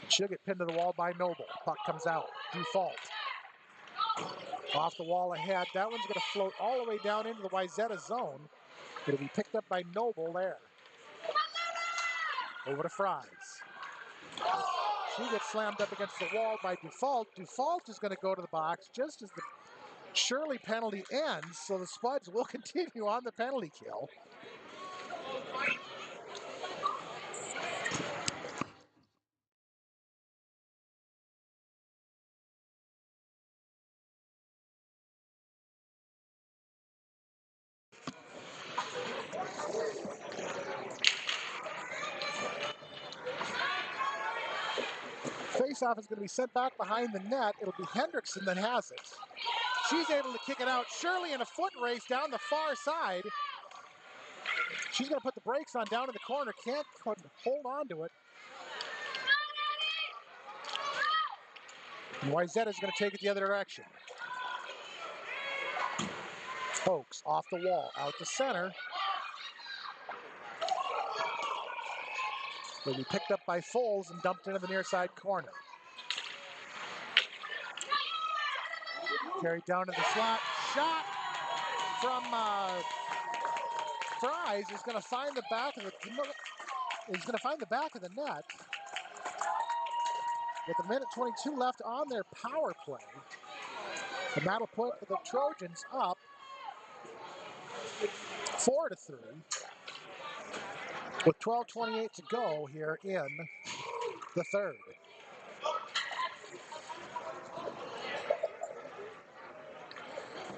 She'll get pinned to the wall by Noble. Puck comes out. Dufault. Off the wall ahead. That one's going to float all the way down into the Wayzata zone. It'll be picked up by Noble there. Over to Fries. She gets slammed up against the wall by Dufault. Dufault is going to go to the box just as the Shirley penalty ends, so the Spuds will continue on the penalty kill. Face-off is going to be sent back behind the net. It'll be Hendrickson that has it. She's able to kick it out. Shirley in a foot race down the far side. She's going to put the brakes on down in the corner. Can't hold on to it. And Wayzata is going to take it the other direction. Oaks off the wall, out to center. Will be picked up by Foles and dumped into the near side corner. Carried down to the slot. Shot from Fries is going to find the back of the net. With a minute 22 left on their power play. And that'll put the Trojans up 4-3. With 12:28 to go here in the third.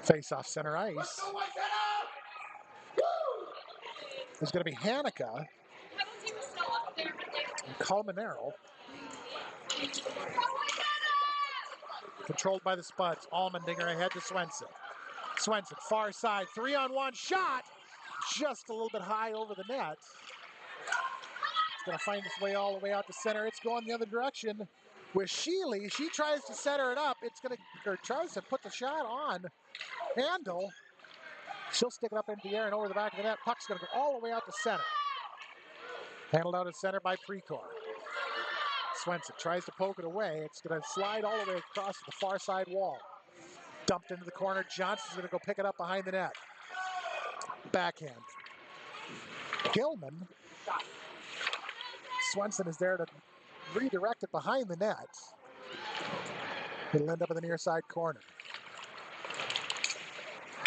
Face off center ice. There's going to be Hanukkah and Colmenero. Controlled by the Spuds. Allmendinger ahead to Swenson. Swenson, far side, 3-on-1 shot. Just a little bit high over the net. It's going to find its way all the way out to center. It's going the other direction with Sheely. She tries to center it up. It's going to, or tries to put the shot on Handel. She'll stick it up into the air and over the back of the net. Puck's going to go all the way out to center. Handled out of center by Precor. Swenson tries to poke it away. It's going to slide all the way across the far side wall. Dumped into the corner. Johnson's going to go pick it up behind the net. Backhand. Gilman. Swenson is there to redirect it behind the net. It'll end up in the near side corner.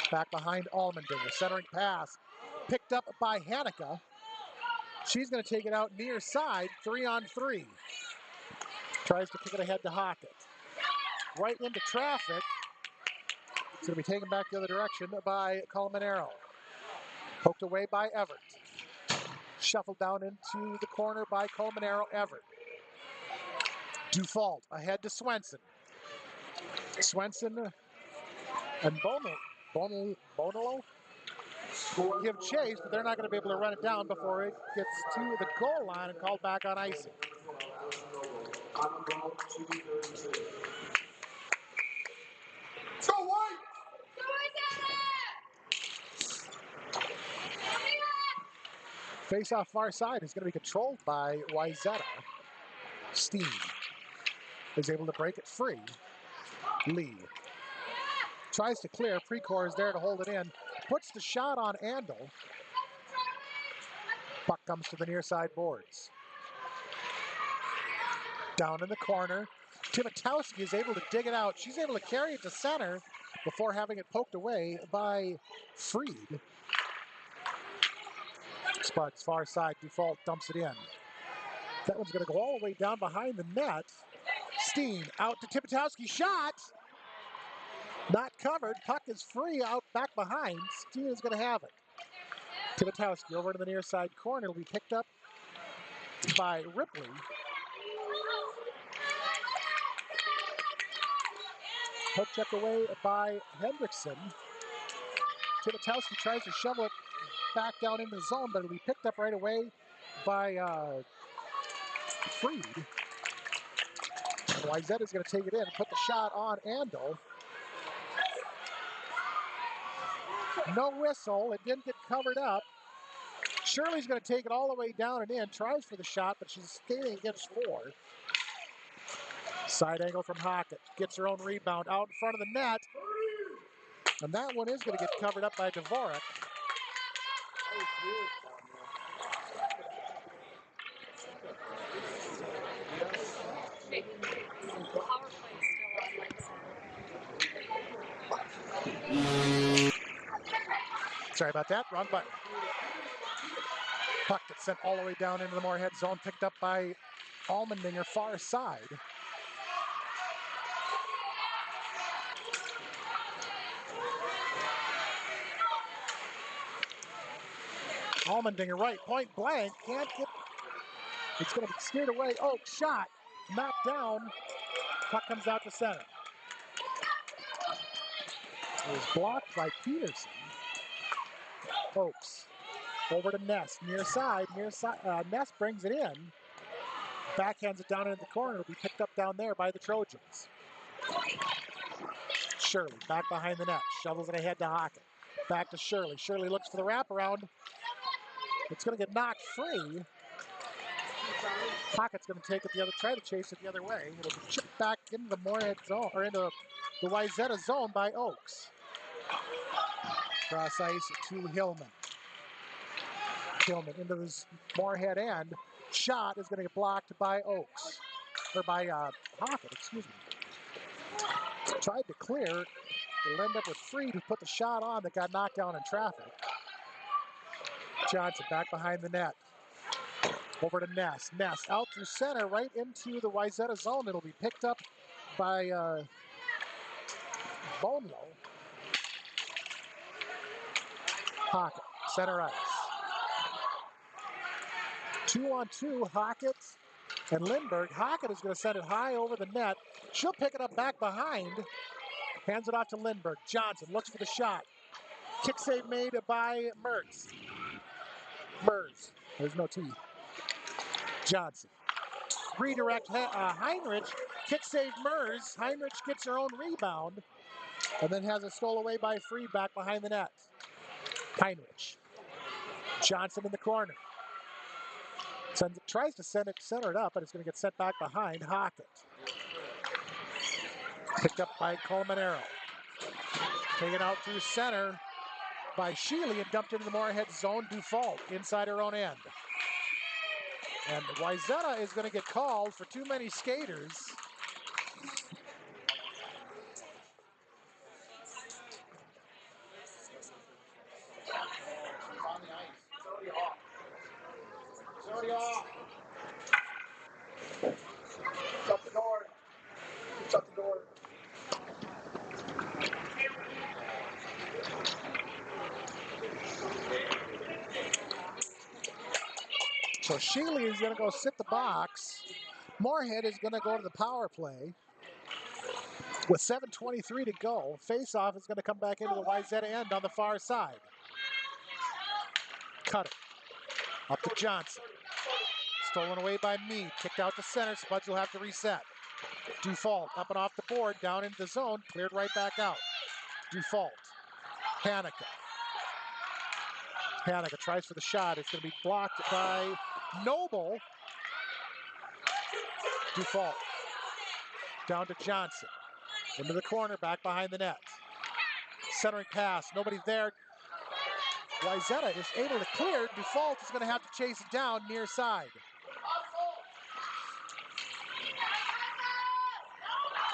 Back behind Allmendinger. Centering pass. Picked up by Hanukkah. She's going to take it out near side. 3-on-3. Tries to kick it ahead to Hockett. Right into traffic. It's going to be taken back the other direction by Colmenero. Poked away by Everett. Shuffled down into the corner by Colmenero. Everett. Dufault ahead to Swenson. Swenson and Bonello give chase, but they're not going to be able to run it down before it gets to the goal line and called back on icing. Go White! Face-off far side is going to be controlled by Wayzata. Steen is able to break it free. Lee tries to clear. Precor is there to hold it in. Puts the shot on Andel. Puck comes to the near side boards. Down in the corner. Timotowski is able to dig it out. She's able to carry it to center before having it poked away by Freed. Spuds far side. Dufault dumps it in. That one's going to go all the way down behind the net. Steen out to Timotowski. Shot! Not covered. Puck is free out back behind. Steen is going to have it. Timotowski over to the near side corner. It'll be picked up by Ripley. Hook checked away by Hendrickson. Timotowski tries to shovel it back down into the zone, but it'll be picked up right away by Freed. And Wayzata's going to take it in and put the shot on Andel. No whistle. It didn't get covered up. Shirley's going to take it all the way down and in. Tries for the shot, but she's skating against 4. Side angle from Hockett. Gets her own rebound out in front of the net. And that one is going to get covered up by Dvorak. Sorry about that. Wrong button. Puck gets sent all the way down into the Moorhead zone. Picked up by Allmendinger far side. Allmendinger right, point blank. Can't get. It's going to be steered away. Oh, shot. Knocked down. Puck comes out to center. It was blocked by Peterson. Oakes over to Ness. Near side. Ness brings it in. Backhands it down into the corner. It'll be picked up down there by the Trojans. Shirley back behind the net. Shovels it ahead to Hockett. Back to Shirley. Shirley looks for the wraparound. It's going to get knocked free. Hockett's going to take it the other, try to chase it the other way. It'll be chipped back into the Moorhead zone, or into the Wayzata zone by Oakes. Cross ice to Hillman. Hillman into the Moorhead end. Shot is going to get blocked by Oakes. Or by Hockett, excuse me. Tried to clear. It'll end up with Freed, who put the shot on that got knocked down in traffic. Johnson back behind the net. Over to Ness. Ness out through center, right into the Wayzata zone. It'll be picked up by Bonello. Hockett, center ice. 2-on-2, Hockett And Lindbergh, Hockett is going to send it high over the net. She'll pick it up back behind. Hands it off to Lindbergh. Johnson looks for the shot. Kick save made by Mertz. Mers. There's no T. Johnson. Redirect Heinrich. Kick save Mers. Heinrich gets her own rebound. And then has it stole away by Free back behind the net. Heinrich. Johnson in the corner. Tries to center it up, but it's going to get set back behind Hockett. Picked up by Colmanero. Taken out through center by Sheely and dumped into the Moorhead zone. Default inside her own end. And Wayzata is going to get called for too many skaters. Shut the door. Shut the door. So Sheely is going to go sit the box. Moorhead is going to go to the power play. With 7:23 to go, face-off is going to come back into the Wayzata end on the far side. Cutter. Up to Johnson. Stolen away by Meade. Kicked out to center. Spuds will have to reset. Default up and off the board. Down into the zone. Cleared right back out. Default. Hanukkah. Hanukkah tries for the shot. It's going to be blocked by Noble. Default. Down to Johnson. Into the corner. Back behind the net. Centering pass. Nobody there. Wayzata is able to clear. Default is going to have to chase it down near side.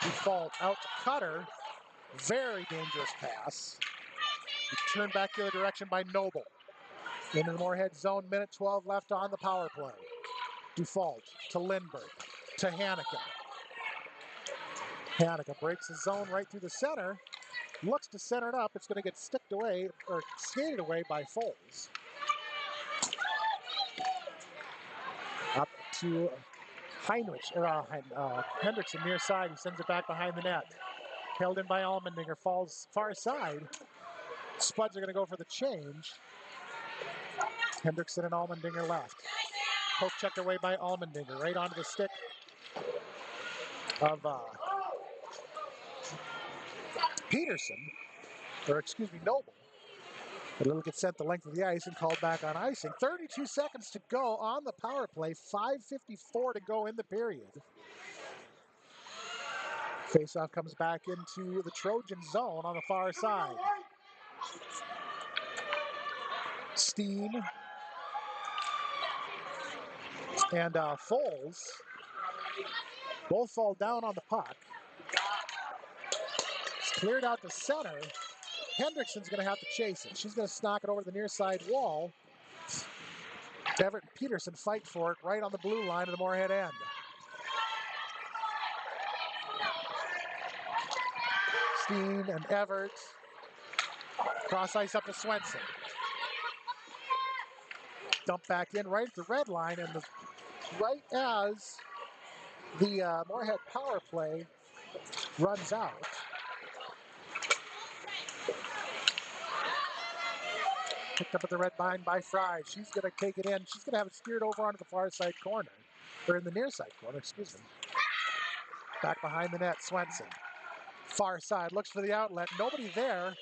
Default out to Cutter. Very dangerous pass. Turned back the other direction by Noble. Into the Moorhead zone. Minute 12 left on the power play. Default to Lindbergh. To Hanukkah. Hanukkah breaks the zone right through the center. Looks to center it up. It's going to get sticked away or skated away by Foles. Up to Heinrich, Hendrickson near side. He sends it back behind the net. Held in by Allmendinger. Falls far side. Spuds are going to go for the change. Hendrickson and Allmendinger left. Poke checked away by Allmendinger. Right onto the stick of Peterson. Or excuse me, Noble. But it'll get sent the length of the ice and called back on icing. 32 seconds to go on the power play. 5:54 to go in the period. Faceoff comes back into the Trojan zone on the far side. Steen and Foles both fall down on the puck. It's cleared out to center. Hendrickson's going to have to chase it. She's going to knock it over the near side wall. Everett and Peterson fight for it right on the blue line of the Moorhead end. Steen and Everett. Cross ice up to Swenson. Dump back in right at the red line, and right as the Moorhead power play runs out. Picked up at the red line by Fry. She's going to take it in. She's going to have it steered over onto the far side corner, or in the near side corner, excuse me. Back behind the net, Swenson. Far side, looks for the outlet. Nobody there.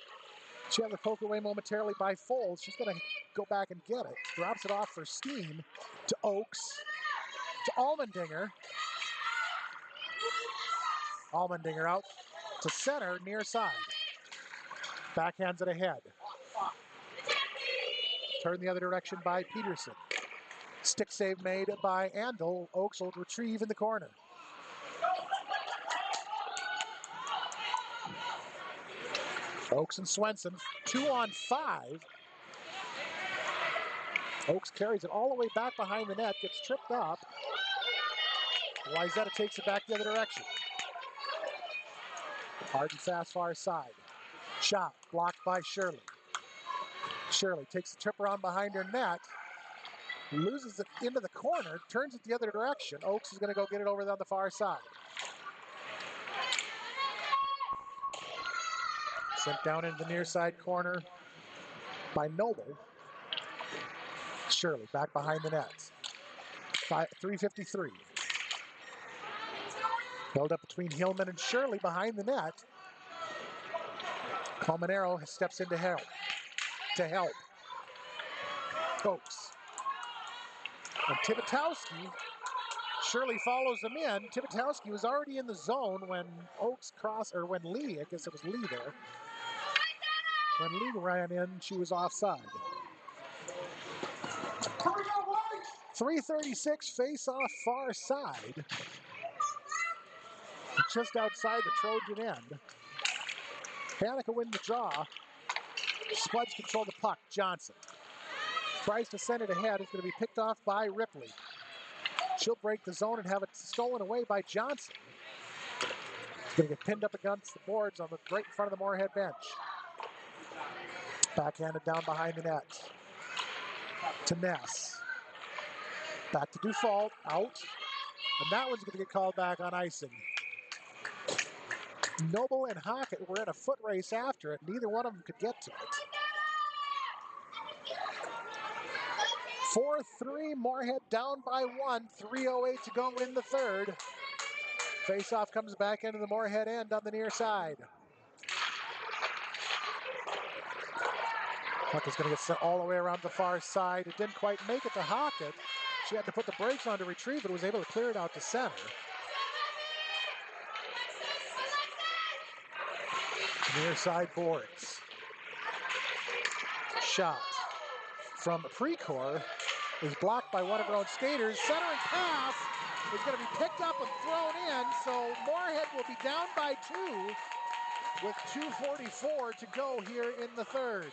She has a poke away momentarily by Foles. She's going to go back and get it. Drops it off for Steen to Oakes, to Allmendinger. Allmendinger out to center, near side. Backhands it ahead. Turned the other direction by Peterson. Stick save made by Andel. Oakes will retrieve in the corner. Oakes and Swenson, 2-on-5. Oakes carries it all the way back behind the net, gets tripped up. Wayzata takes it back the other direction. Hard and fast far side. Shot blocked by Shirley. Shirley takes the trip around behind her net. loses it into the corner, turns it the other direction. Oaks is going to go get it over on the far side. Sent down into the near side corner by Noble. Shirley back behind the net. 3:53. Held up between Hillman and Shirley behind the net. Colmenero steps in to help. Oaks. And Tibitowski, Shirley follows him in. Tibitowski was already in the zone when when Lee, I guess it was Lee there. When Lee ran in, she was offside. 3:36 face-off far side. Just outside the Trojan end. Hanica win the draw. Spuds control the puck. Johnson tries to send it ahead. It's going to be picked off by Ripley. She'll break the zone and have it stolen away by Johnson. It's going to get pinned up against the boards on the right in front of the Moorhead bench. Backhanded down behind the net. To Ness. Back to Dufault. Out. And that one's going to get called back on icing. Noble and Hockett were in a foot race after it. Neither one of them could get to it. 4-3, Moorhead down by 1. 3:08 to go in the third. Face-off comes back into the Moorhead end on the near side. Puck is going to get sent all the way around the far side. It didn't quite make it to Hockett. She had to put the brakes on to retrieve it, was able to clear it out to center. Near side boards. Shot from Precor is blocked by one of her own skaters. Centering pass is going to be picked up and thrown in, so Moorhead will be down by 2 with 2:44 to go here in the third.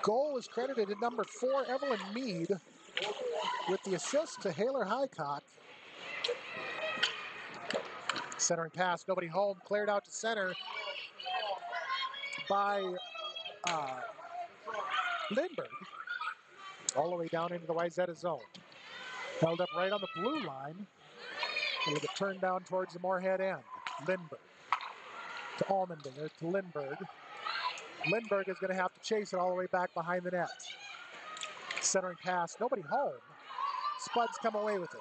Goal is credited to number 4, Evelyn Mead, with the assist to Haler Highcock. Centering pass, nobody home, cleared out to center by Lindbergh. All the way down into the Wayzata zone. Held up right on the blue line. And with it turned down towards the Moorhead end. Lindbergh to Allmendinger to Lindbergh. Lindbergh is going to have to chase it all the way back behind the net. Centering pass, nobody home. Spuds come away with it.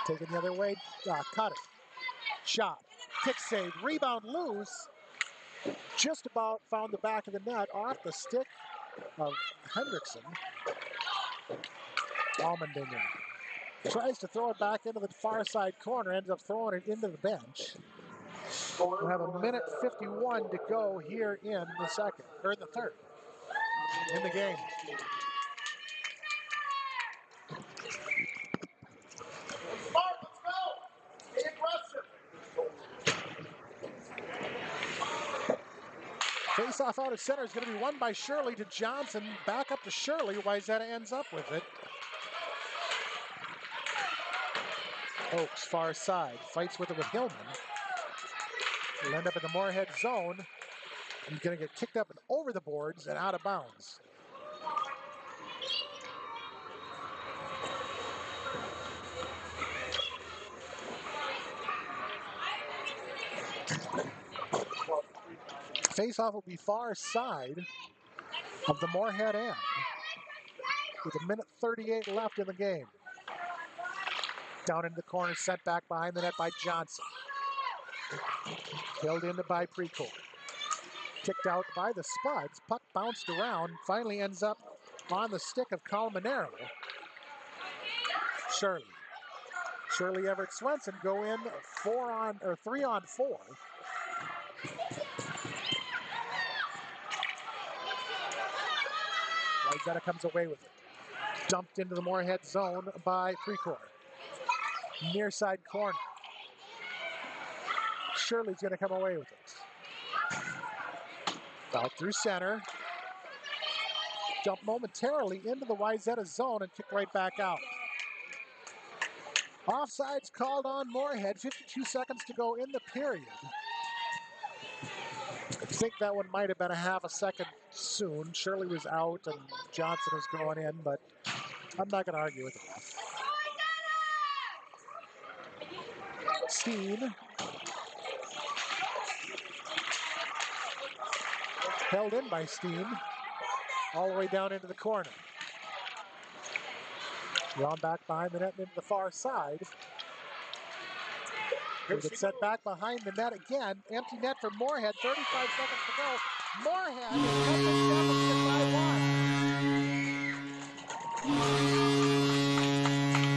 Taking the other way, cut it. Shot, kick save, rebound loose. Just about found the back of the net off the stick of Hendrickson. Allmendinger tries to throw it back into the far side corner, ends up throwing it into the bench. We'll have 1:51 to go here in the second, or the third, in the game. Face-off out of center is going to be won by Shirley to Johnson. Back up to Shirley. Wayzata ends up with it. Oaks, far side, fights with it with Hillman. He'll end up in the Moorhead zone. He's going to get kicked up and over the boards and out of bounds. Face-off will be far side of the Moorhead end with 1:38 left in the game. Down into the corner, sent back behind the net by Johnson. Held in by Precor. Kicked out by the Spuds. Puck bounced around, finally ends up on the stick of Colmenero. Shirley. Shirley Everett Swenson go in 3-on-4. Wayzata comes away with it. Dumped into the Moorhead zone by Precor. Near side corner. Shirley's going to come away with it. Out through center. Jump momentarily into the Wayzata zone and kick right back out. Offsides called on Moorhead. 52 seconds to go in the period. I think that one might have been a half a second soon. Shirley was out and Johnson was going in, but I'm not going to argue with the ref. Steen held in by Steen all the way down into the corner. Round back behind the net and into the far side. They get set back behind the net again. Empty net for Moorhead. 35 seconds to go. Moorhead cuts its deficit by one.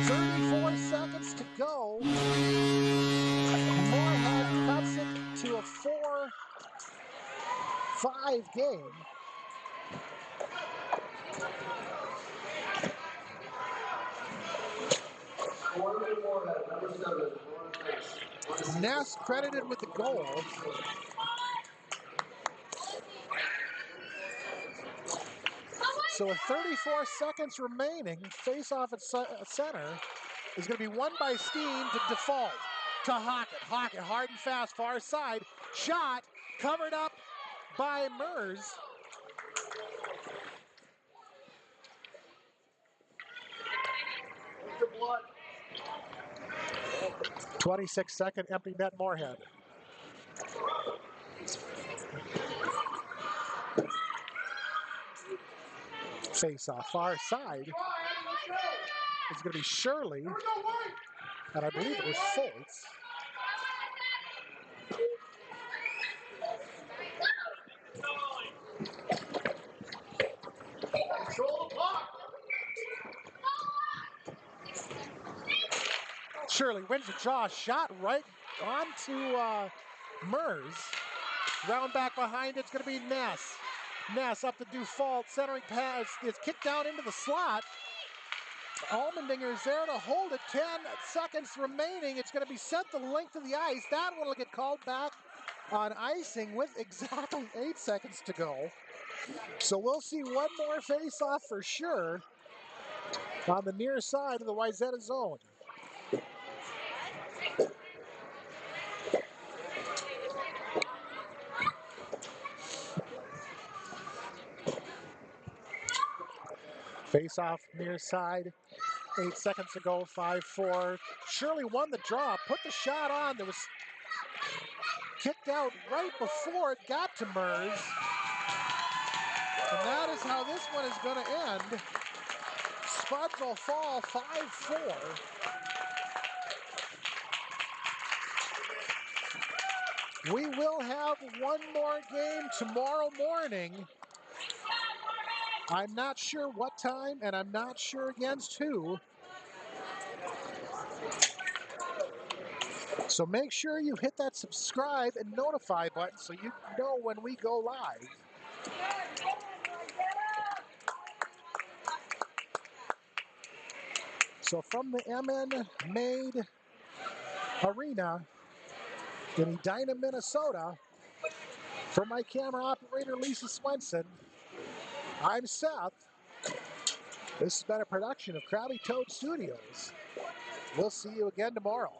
34 seconds to go. Moorhead cuts it to a 4-5 game. Moorhead, number 7, Ness credited with the goal. So with 34 seconds remaining, face-off at center is going to be won by Steen to default to Hockett. Hockett hard and fast, far side. Shot covered up by Mers. 26-second empty net Moorhead. Face-off far side. It's going to be Shirley, and I believe it was Fultz. Shirley wins the draw, shot right onto Mers. Round back behind it's going to be Ness. Ness up to default, centering pass. It's kicked down into the slot. Allmendinger's there to hold it. 10 seconds remaining. It's going to be sent the length of the ice. That one will get called back on icing with exactly 8 seconds to go. So we'll see one more face-off for sure on the near side of the Wayzata zone. Face-off near side. 8 seconds to go, 5-4. Shirley won the draw, put the shot on. That was kicked out right before it got to Mers. And that is how this one is going to end. Spuds will fall 5-4. We will have one more game tomorrow morning. I'm not sure what time, and I'm not sure against who. So make sure you hit that subscribe and notify button so you know when we go live. So from the MN Made Arena in Edina, Minnesota, for my camera operator, Lisa Swenson, I'm Seth. This has been a production of Krabby Toad Studios. We'll see you again tomorrow.